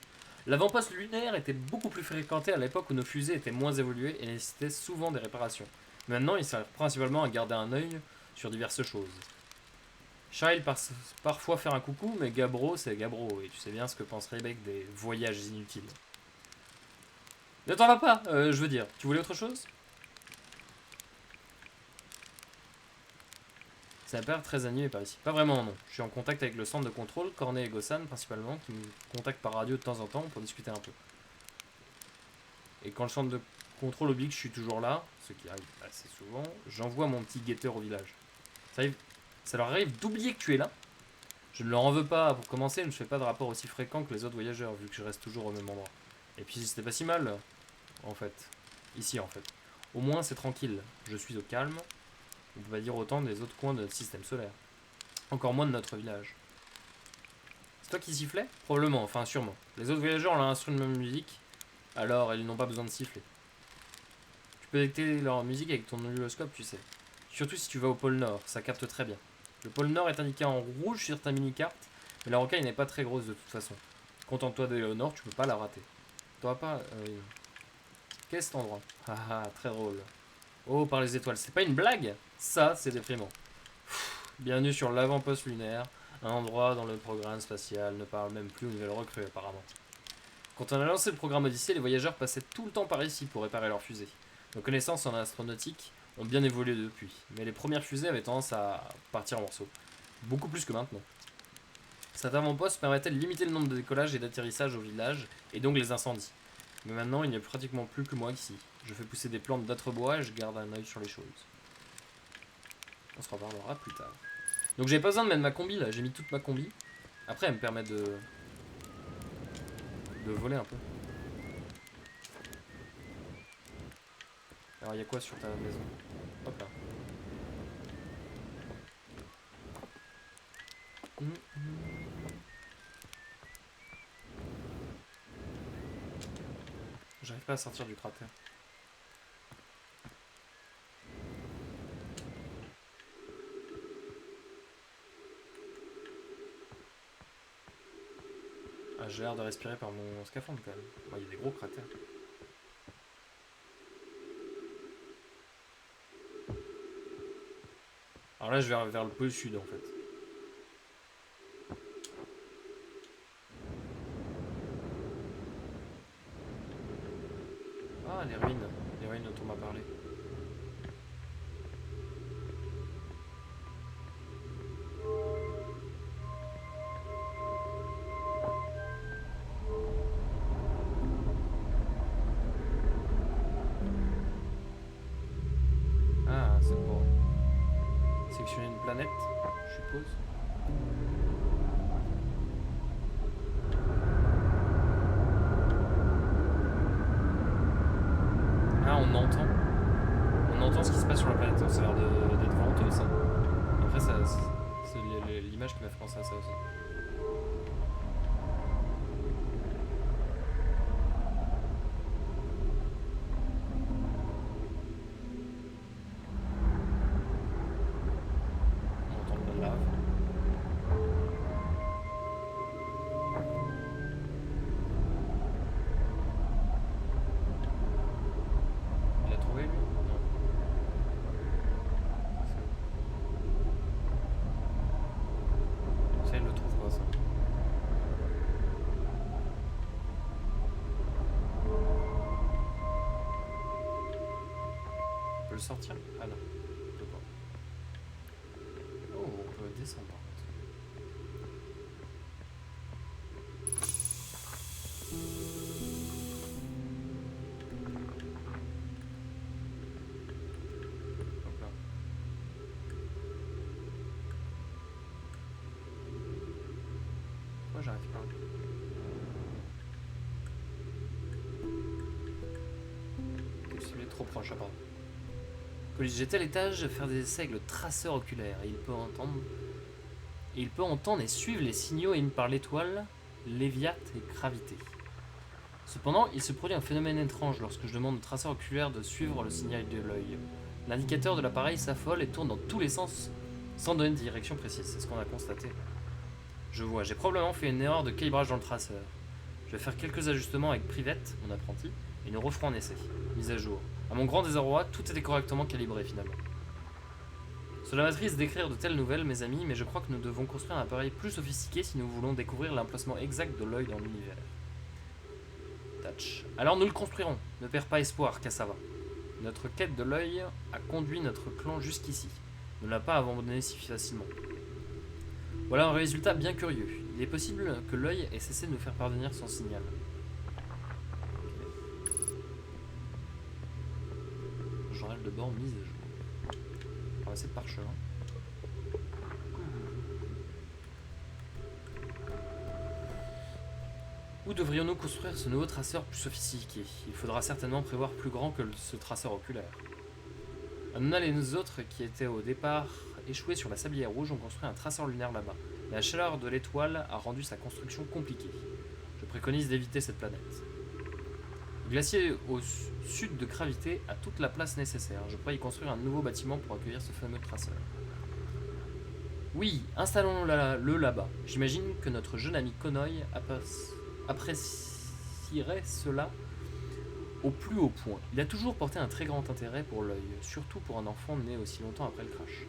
L'avant-poste lunaire était beaucoup plus fréquenté à l'époque où nos fusées étaient moins évoluées et nécessitaient souvent des réparations. Maintenant, il sert principalement à garder un œil sur diverses choses. Charles passe parfois faire un coucou, mais Gabro, c'est Gabro, et tu sais bien ce que pense Rebecca des voyages inutiles. Ne t'en va pas, je veux dire. Tu voulais autre chose? Ça a l'air très animé par ici. Pas vraiment, non. Je suis en contact avec le centre de contrôle, Cornet et Gossan principalement, qui me contactent par radio de temps en temps pour discuter un peu. Et quand le centre de contrôle oublie que je suis toujours là, ce qui arrive assez souvent, j'envoie mon petit guetteur au village. Ça leur arrive d'oublier que tu es là. Je ne leur en veux pas. Pour commencer, je ne fais pas de rapport aussi fréquent que les autres voyageurs, vu que je reste toujours au même endroit. Et puis c'était pas si mal, en fait. Ici, en fait. Au moins, c'est tranquille. Je suis au calme. On peut pas dire autant des autres coins de notre système solaire. Encore moins de notre village. C'est toi qui sifflais? Probablement, enfin sûrement. Les autres voyageurs ont leur instrument de musique, alors ils n'ont pas besoin de siffler. Tu peux détecter leur musique avec ton oscilloscope, tu sais. Surtout si tu vas au pôle Nord, ça capte très bien. Le pôle Nord est indiqué en rouge sur ta mini-carte, mais la rocaille n'est pas très grosse de toute façon. Contente-toi d'aller au Nord, tu peux pas la rater. T'auras pas... Qu'est-ce cet endroit? Ah, très drôle. Oh, par les étoiles, c'est pas une blague? Ça, c'est déprimant. Bienvenue sur l'avant-poste lunaire, un endroit dont le programme spatial ne parle même plus aux nouvelles recrues apparemment. Quand on a lancé le programme Odyssée, les voyageurs passaient tout le temps par ici pour réparer leurs fusées. Nos connaissances en astronautique ont bien évolué depuis, mais les premières fusées avaient tendance à partir en morceaux. Beaucoup plus que maintenant. Cet avant-poste permettait de limiter le nombre de décollages et d'atterrissages au village, et donc les incendies. Mais maintenant, il n'y a pratiquement plus que moi ici. Je fais pousser des plantes d'autres bois et je garde un œil sur les choses. On se reparlera plus tard. Donc j'avais pas besoin de mettre ma combi là, j'ai mis toute ma combi. Après elle me permet de voler un peu. Alors il y a quoi sur ta maison? Hop là. J'arrive pas à sortir du cratère. Ah, j'ai l'air de respirer par mon scaphandre quand même. Bon, il y a des gros cratères. Alors là je vais vers le pôle sud en fait. C'est pour sélectionner une planète, je suppose. Ah, on entend. On entend ce qui se passe sur la planète. Ça a l'air d'être venteux, ça. Après, c'est l'image qui m'a fait penser à ça aussi. On entend de la lave. Il a trouvé, lui? Non. Ça, il le trouve pas, ça. On peut le sortir? Ah non, on peut pas. Oh, on peut descendre par contre. Hop là. Pourquoi j'arrive pas? Ok, celui est trop proche, apparemment. Police, j'étais à l'étage faire des essais avec le traceur oculaire et il peut entendre et suivre les signaux émis par l'étoile, Léviat et gravité. Cependant, il se produit un phénomène étrange lorsque je demande au traceur oculaire de suivre le signal de l'œil. L'indicateur de l'appareil s'affole et tourne dans tous les sens sans donner de direction précise, c'est ce qu'on a constaté. Je vois, j'ai probablement fait une erreur de calibrage dans le traceur. Je vais faire quelques ajustements avec Privette, mon apprenti, et nous referons un essai. Mise à jour. À mon grand désarroi, tout était correctement calibré finalement. Cela m'attriste d'écrire de telles nouvelles, mes amis, mais je crois que nous devons construire un appareil plus sophistiqué si nous voulons découvrir l'emplacement exact de l'œil dans l'univers. Touch. Alors nous le construirons. Ne perds pas espoir, Cassava. Notre quête de l'œil a conduit notre clan jusqu'ici. Ne l'a pas abandonné si facilement. Voilà un résultat bien curieux. Il est possible que l'œil ait cessé de nous faire parvenir son signal. Journal de bord mise à jour. On va essayer de parchemin. Où devrions-nous construire ce nouveau traceur plus sophistiqué? Il faudra certainement prévoir plus grand que ce traceur oculaire. Hanouna et nous autres, qui étaient au départ échoués sur la sablière rouge, ont construit un traceur lunaire là-bas. Mais la chaleur de l'étoile a rendu sa construction compliquée. Je préconise d'éviter cette planète. Le glacier au sud de Gravité a toute la place nécessaire. Je pourrais y construire un nouveau bâtiment pour accueillir ce fameux traceur. Oui, installons-le là-bas. J'imagine que notre jeune ami Konoy apprécierait cela au plus haut point. Il a toujours porté un très grand intérêt pour l'œil, surtout pour un enfant né aussi longtemps après le crash.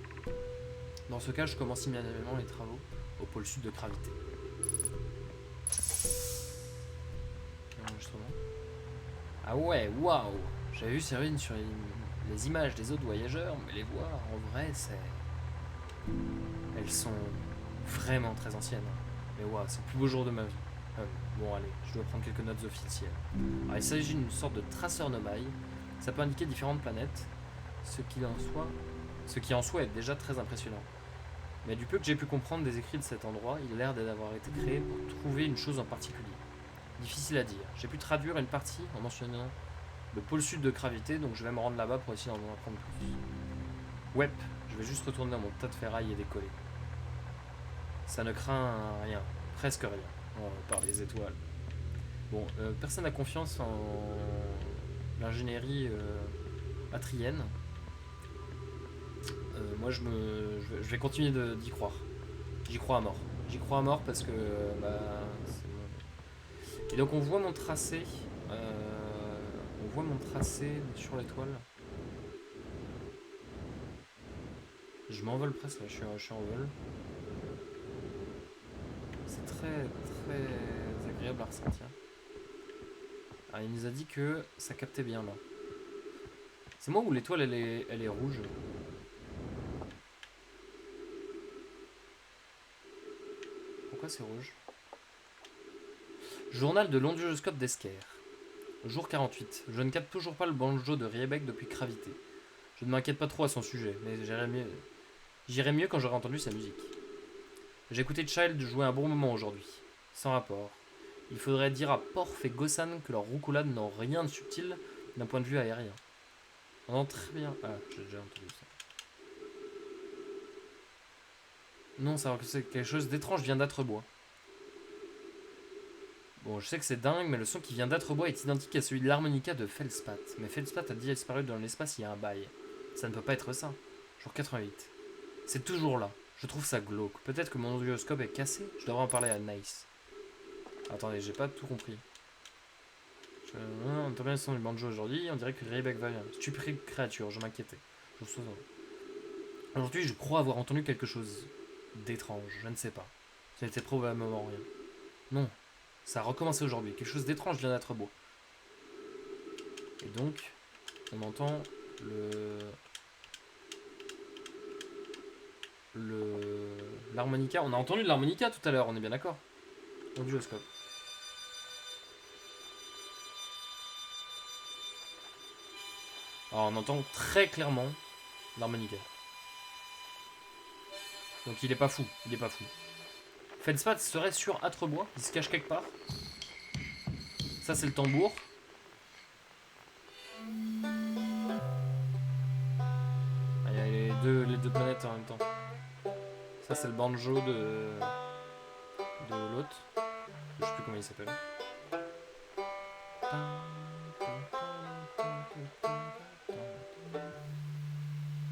Dans ce cas, je commence immédiatement les travaux au pôle sud de Gravité. Ah ouais, waouh! J'avais vu ces ruines sur les images des autres voyageurs, mais les voir en vrai, c'est... Elles sont vraiment très anciennes. Mais waouh, c'est le plus beau jour de ma vie. Bon allez, je dois prendre quelques notes officielles. Alors, il s'agit d'une sorte de traceur nomade. Ça peut indiquer différentes planètes, ce qui en soi est déjà très impressionnant. Mais du peu que j'ai pu comprendre des écrits de cet endroit, il a l'air d'avoir été créé pour trouver une chose en particulier. Difficile à dire. J'ai pu traduire une partie en mentionnant le pôle sud de Gravité, donc je vais me rendre là-bas pour essayer d'en apprendre plus. Ouais, je vais juste retourner dans mon tas de ferraille et décoller. Ça ne craint rien, presque rien, par les étoiles. Bon, personne n'a confiance en l'ingénierie atrienne. Moi, je vais continuer d'y croire. J'y crois à mort. J'y crois à mort parce que et donc on voit mon tracé. Sur l'étoile. Je m'envole presque là, je suis en vol. C'est très très agréable à ressentir. Alors, il nous a dit que ça captait bien là. C'est moi où l'étoile elle est rouge. Pourquoi c'est rouge? Journal de l'onduoscope d'Esker. Jour 48. Je ne capte toujours pas le banjo de Riebeck depuis Gravité. Je ne m'inquiète pas trop à son sujet, mais j'irai mieux quand j'aurai entendu sa musique. J'ai écouté Child jouer un bon moment aujourd'hui. Sans rapport. Il faudrait dire à Porf et Gossan que leurs roucoulades n'ont rien de subtil d'un point de vue aérien. On entend très bien. Ah, j'ai déjà entendu ça. Non, ça que c'est quelque chose d'étrange vient d'Âtrebois. Bon, je sais que c'est dingue, mais le son qui vient d'Âtrebois est identique à celui de l'harmonica de Feldspat. Mais Feldspat a disparu dans l'espace il y a un bail. Ça ne peut pas être ça. Jour 88. C'est toujours là. Je trouve ça glauque. Peut-être que mon audioscope est cassé. Je devrais en parler à Nice. Attendez, j'ai pas tout compris. On entend bien le son du banjo aujourd'hui. On dirait que Rayback va bien. Stupide créature, je m'inquiétais. Aujourd'hui, je crois avoir entendu quelque chose d'étrange. Je ne sais pas. Ce n'était probablement rien. Non, ça a recommencé aujourd'hui. Quelque chose d'étrange vient d'être beau. Et donc, on entend l'harmonica. On a entendu de l'harmonica tout à l'heure, on est bien d'accord. Audioscope. Alors on entend très clairement l'harmonica. Donc il est pas fou, il est pas fou. Feldspat serait sur Âtrebois, il se cache quelque part. Ça c'est le tambour. Ah, il y a les deux planètes en même temps. Ça c'est le banjo de l'autre. Je sais plus comment il s'appelle.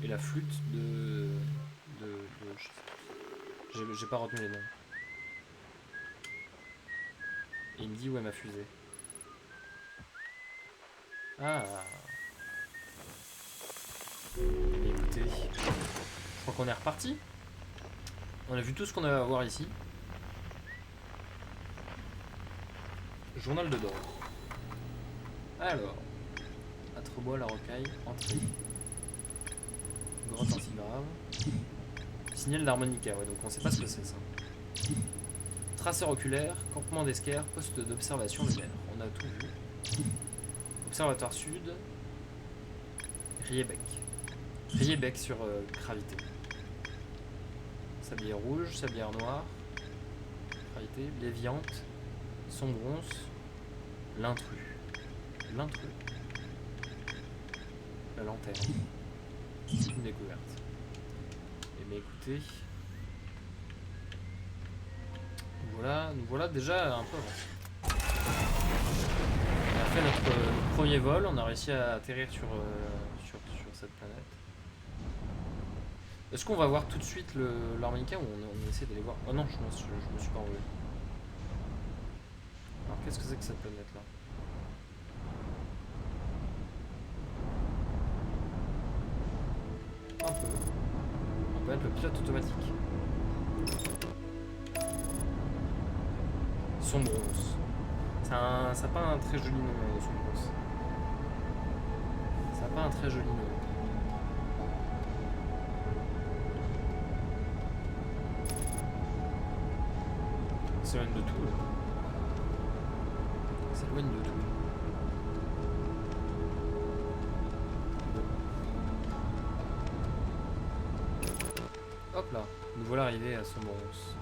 Et la flûte de j'ai pas retenu les noms. Et il me dit où est ma fusée. Ah. Écoutez, je crois qu'on est reparti. On a vu tout ce qu'on avait à voir ici. Journal de Dor. Alors, Âtrebois, la rocaille, entrée. Grotte antigrave. Signal d'harmonica, ouais, donc on sait pas ce que c'est ça. Traceur oculaire, campement d'Esquerre, poste d'observation lunaire. On a tout vu. Observatoire sud. Riebeck. Riebeck sur gravité. Sablière rouge, sablière noire. Gravité, Léviante. Sombronce. L'intrus. L'intrus. La lanterne. Une découverte. Et bien écoutez. Nous voilà déjà un peu avancés. On a fait notre premier vol, on a réussi à atterrir sur cette planète. Est-ce qu'on va voir tout de suite l'harmonica ou on essaie d'aller voir? Oh non, je me suis pas enlevé. Alors qu'est-ce que c'est que cette planète là? Un peu. On peut être le pilote automatique. Sombronce. Ça n'a pas un très joli nom, Sombronce. Ça n'a pas un très joli nom. C'est loin de tout. C'est loin de tout. Bon. Hop là, nous voilà arrivés à Sombronce.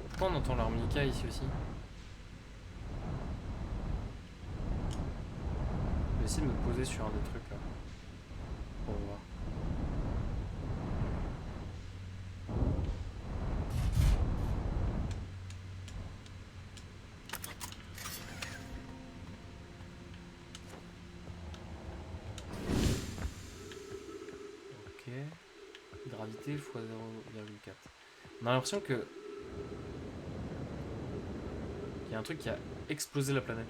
Pourquoi on entend l'harmonica ici aussi? Je vais essayer de me poser sur un des trucs là. Pour voir. Ok. Gravité x 0,4. On a l'impression que il y a un truc qui a explosé la planète.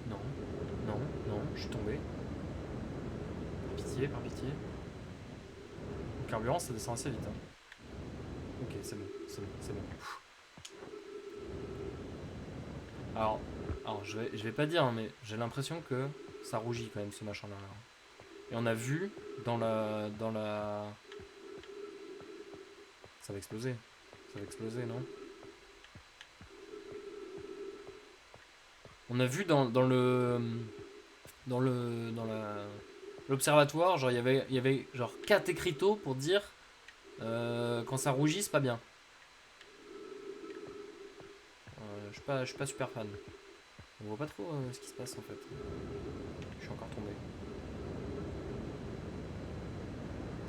Non, non, non, je suis tombé. Par pitié, par pitié. Le carburant, ça descend assez vite. Hein. Ok, c'est bon, c'est bon, c'est bon. Alors je vais pas dire, hein, mais j'ai l'impression que Ça rougit quand même ce machin là. Et on a vu dans la... Ça va exploser. Ça va exploser, non? On a vu dans l'observatoire, genre il y avait genre 4 écriteaux pour dire quand ça rougit, c'est pas bien. Je suis pas super fan. On voit pas trop ce qui se passe en fait. Je suis encore tombé.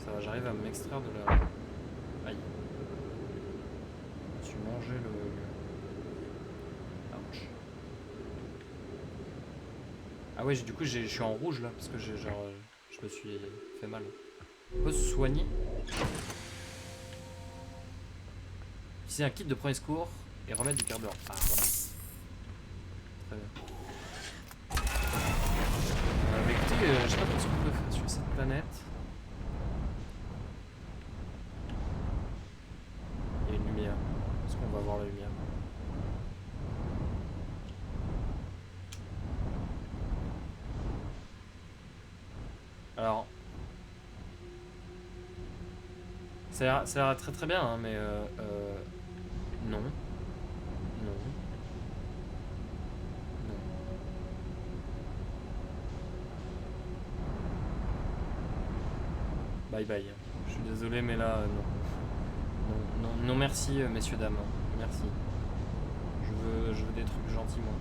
Ça va, j'arrive à m'extraire de la... Aïe. Je me suis mangé le... Ouch. Ah ouais, du coup je suis en rouge là, parce que je me suis fait mal. On peut se soigner. Utiliser un kit de premier secours et remettre du carburant. Ah voilà. Très bien. Mais écoutez, je sais pas trop ce qu'on peut faire sur cette planète. Il y a une lumière. Est-ce qu'on va voir la lumière? Alors... Ça a l'air très très bien, hein, mais non. Non. Non. Bye bye. Je suis désolé, mais là, non. Non, non, non merci, messieurs, dames. Merci. Je veux des trucs gentils, moi.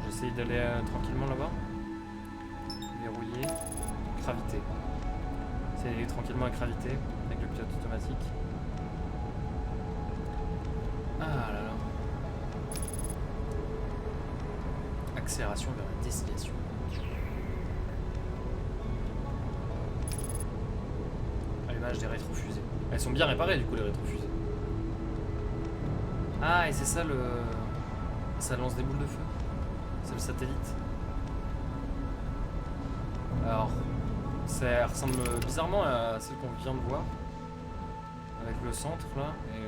J'essaye d'aller tranquillement là-bas. Verrouiller. Gravité. J'essaye d'aller tranquillement à gravité avec le pilote automatique. Ah là là. Accélération vers la destination. Allumage des rétrofusées. Elles sont bien réparées du coup les rétrofusées. Ah et c'est ça le... Ça lance des boules de feu. C'est le satellite. Alors, ça ressemble bizarrement à celle qu'on vient de voir. Avec le centre là. Et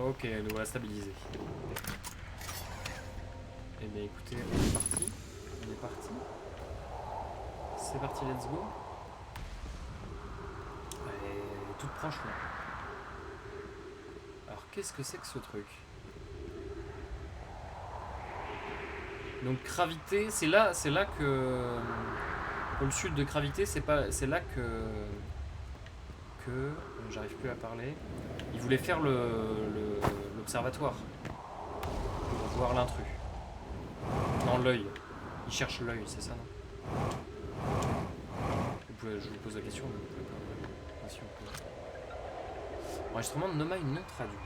ok, nous voilà stabilisés. Eh bien écoutez, on est parti. On est parti. C'est parti, let's go. Elle est toute proche là. Alors qu'est-ce que c'est que ce truc? Donc gravité, c'est là que... Pôle sud de gravité, c'est là que j'arrive plus à parler. Il voulait faire l'observatoire pour voir l'intrus. Dans l'œil. Il cherche l'œil, c'est ça, non? Je vous pose la question, mais vous pouvez pas. Si, on peut. Enregistrement de Nomai non traduit.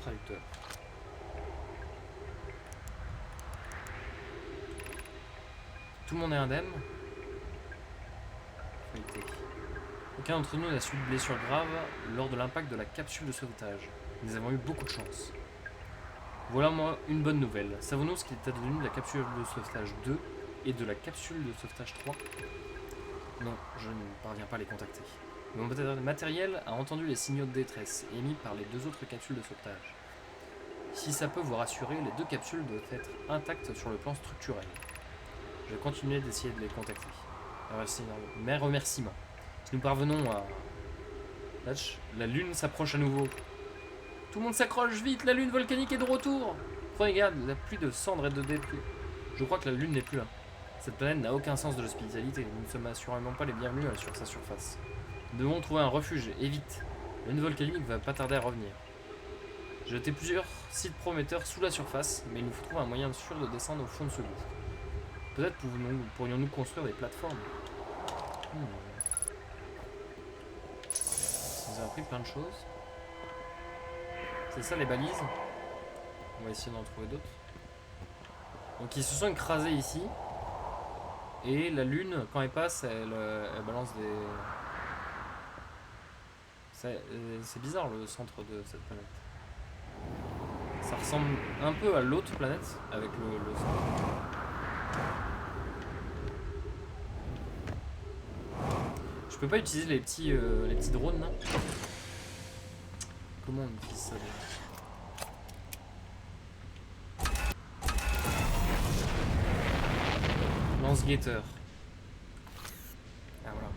Traducteur. Tout le monde est indemne. Feuilleté. Aucun d'entre nous n'a subi de blessure grave lors de l'impact de la capsule de sauvetage. Nous avons eu beaucoup de chance. Voilà moi une bonne nouvelle. Savons-nous ce qu'il est advenu de la capsule de sauvetage 2 et de la capsule de sauvetage 3? Non, je ne parviens pas à les contacter. Mon matériel a entendu les signaux de détresse émis par les 2 autres capsules de sauvetage. Si ça peut vous rassurer, les 2 capsules doivent être intactes sur le plan structurel. Je vais continuer d'essayer de les contacter. Mes remerciements. Si nous parvenons à... La lune s'approche à nouveau. Tout le monde s'accroche vite, la lune volcanique est de retour. Prenez garde, il y a plus de cendres et de débris. Je crois que la lune n'est plus là. Cette planète n'a aucun sens de l'hospitalité. Nous ne sommes assurément pas les bienvenus sur sa surface. Nous devons trouver un refuge, et vite. La lune volcanique va pas tarder à revenir. J'ai jeté plusieurs sites prometteurs sous la surface, mais il nous faut trouver un moyen sûr de descendre au fond de ce gouffre. Peut-être pourrions-nous construire des plateformes. Ça nous a appris plein de choses. C'est ça les balises. On va essayer d'en trouver d'autres. Donc ils se sont écrasés ici. Et la lune, quand elle passe, elle balance C'est bizarre le centre de cette planète. Ça ressemble un peu à l'autre planète avec le centre. Je peux pas utiliser les petits drones là. Comment on utilise ça déjà? Lance-guetteur. Ah voilà.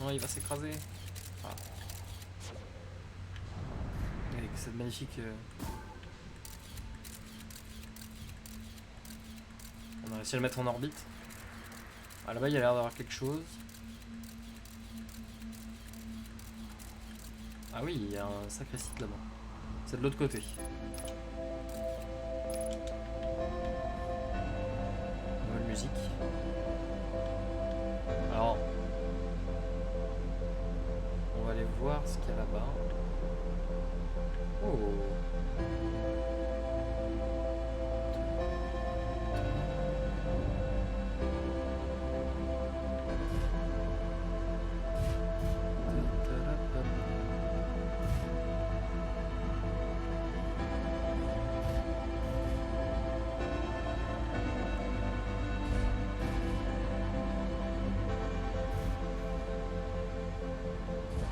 Non, il va s'écraser. Ah. Avec cette magnifique... On a réussi à le mettre en orbite. Ah, là-bas, il y a l'air d'avoir quelque chose. Ah oui, il y a un sacré site là-bas. C'est de l'autre côté. Nouvelle musique. Alors, on va aller voir ce qu'il y a là-bas. Oh.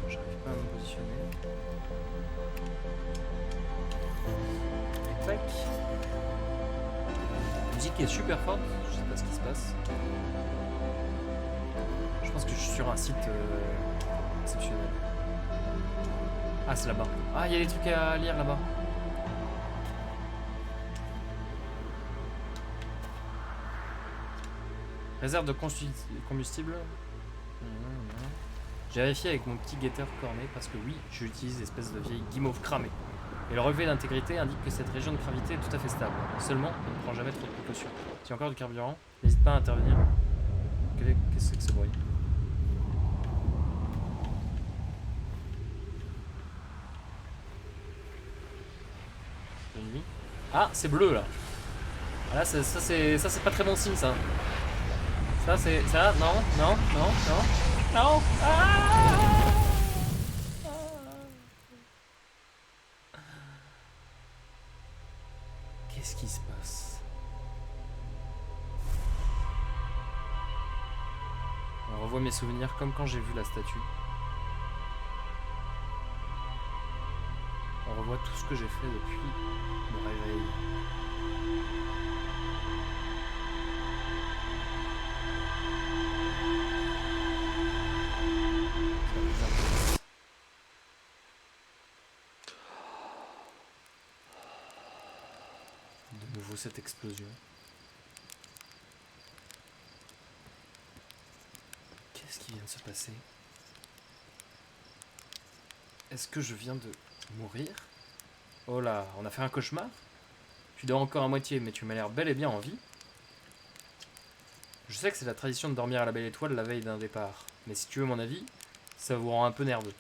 J'arrive pas à me positionner. Tac. La musique est super forte, je sais pas ce qui se passe. Je pense que je suis sur un site exceptionnel. Ah, c'est là-bas. Ah, il y a des trucs à lire là-bas. Réserve de combustible. J'ai vérifié avec mon petit guetteur corné parce que oui, j'utilise l'espèce de vieille guimauve cramée. Et le relevé d'intégrité indique que cette région de gravité est tout à fait stable. Seulement, on ne prend jamais trop de précautions. Si encore du carburant, n'hésite pas à intervenir. Qu'est-ce que c'est que ce bruit? Ah, c'est bleu là. Ah, là, ça c'est pas très bon signe ça. Ça c'est ça, non, non, non, non, non. Ah, qu'est-ce qui se passe? On revoit mes souvenirs comme quand j'ai vu la statue. On revoit tout ce que j'ai fait depuis mon réveil. De nouveau cette explosion. Qu'est-ce qui vient de se passer? Est-ce que je viens de mourir? Oh là, on a fait un cauchemar? Tu dors encore à moitié, mais tu m'as l'air bel et bien en vie. Je sais que c'est la tradition de dormir à la belle étoile la veille d'un départ, mais si tu veux mon avis, ça vous rend un peu nerveux.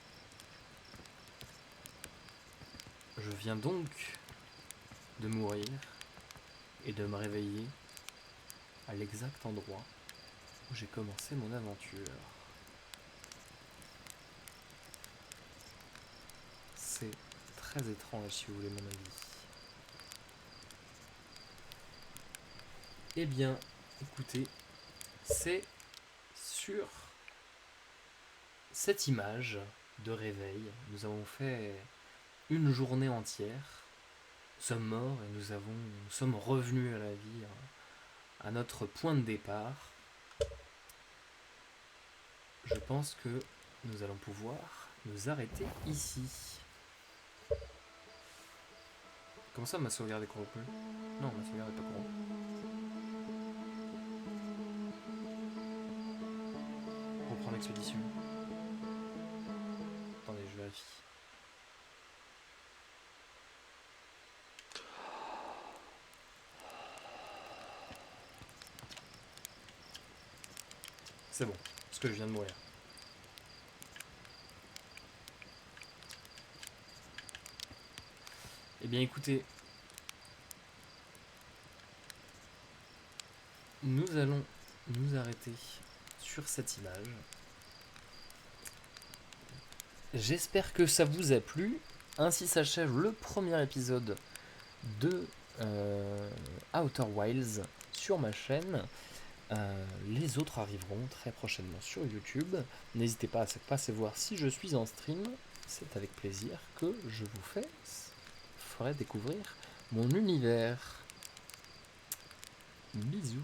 Je viens donc de mourir et de me réveiller à l'exact endroit où j'ai commencé mon aventure. C'est très étrange si vous voulez mon avis. Eh bien, écoutez, c'est sur cette image de réveil, nous avons fait une journée entière. Nous sommes morts et nous sommes revenus à la vie, à notre point de départ. Je pense que nous allons pouvoir nous arrêter ici. Comment ça, ma sauvegarde est corrompue? Non, ma sauvegarde n'est pas corrompue. Reprendre l'expédition. Attendez, je vérifie. C'est bon, parce que je viens de mourir. Eh bien écoutez, nous allons nous arrêter sur cette image. J'espère que ça vous a plu. Ainsi s'achève le premier épisode de Outer Wilds sur ma chaîne. Les autres arriveront très prochainement sur YouTube. N'hésitez pas à passer voir si je suis en stream. C'est avec plaisir que je vous ferai découvrir mon univers. Bisous.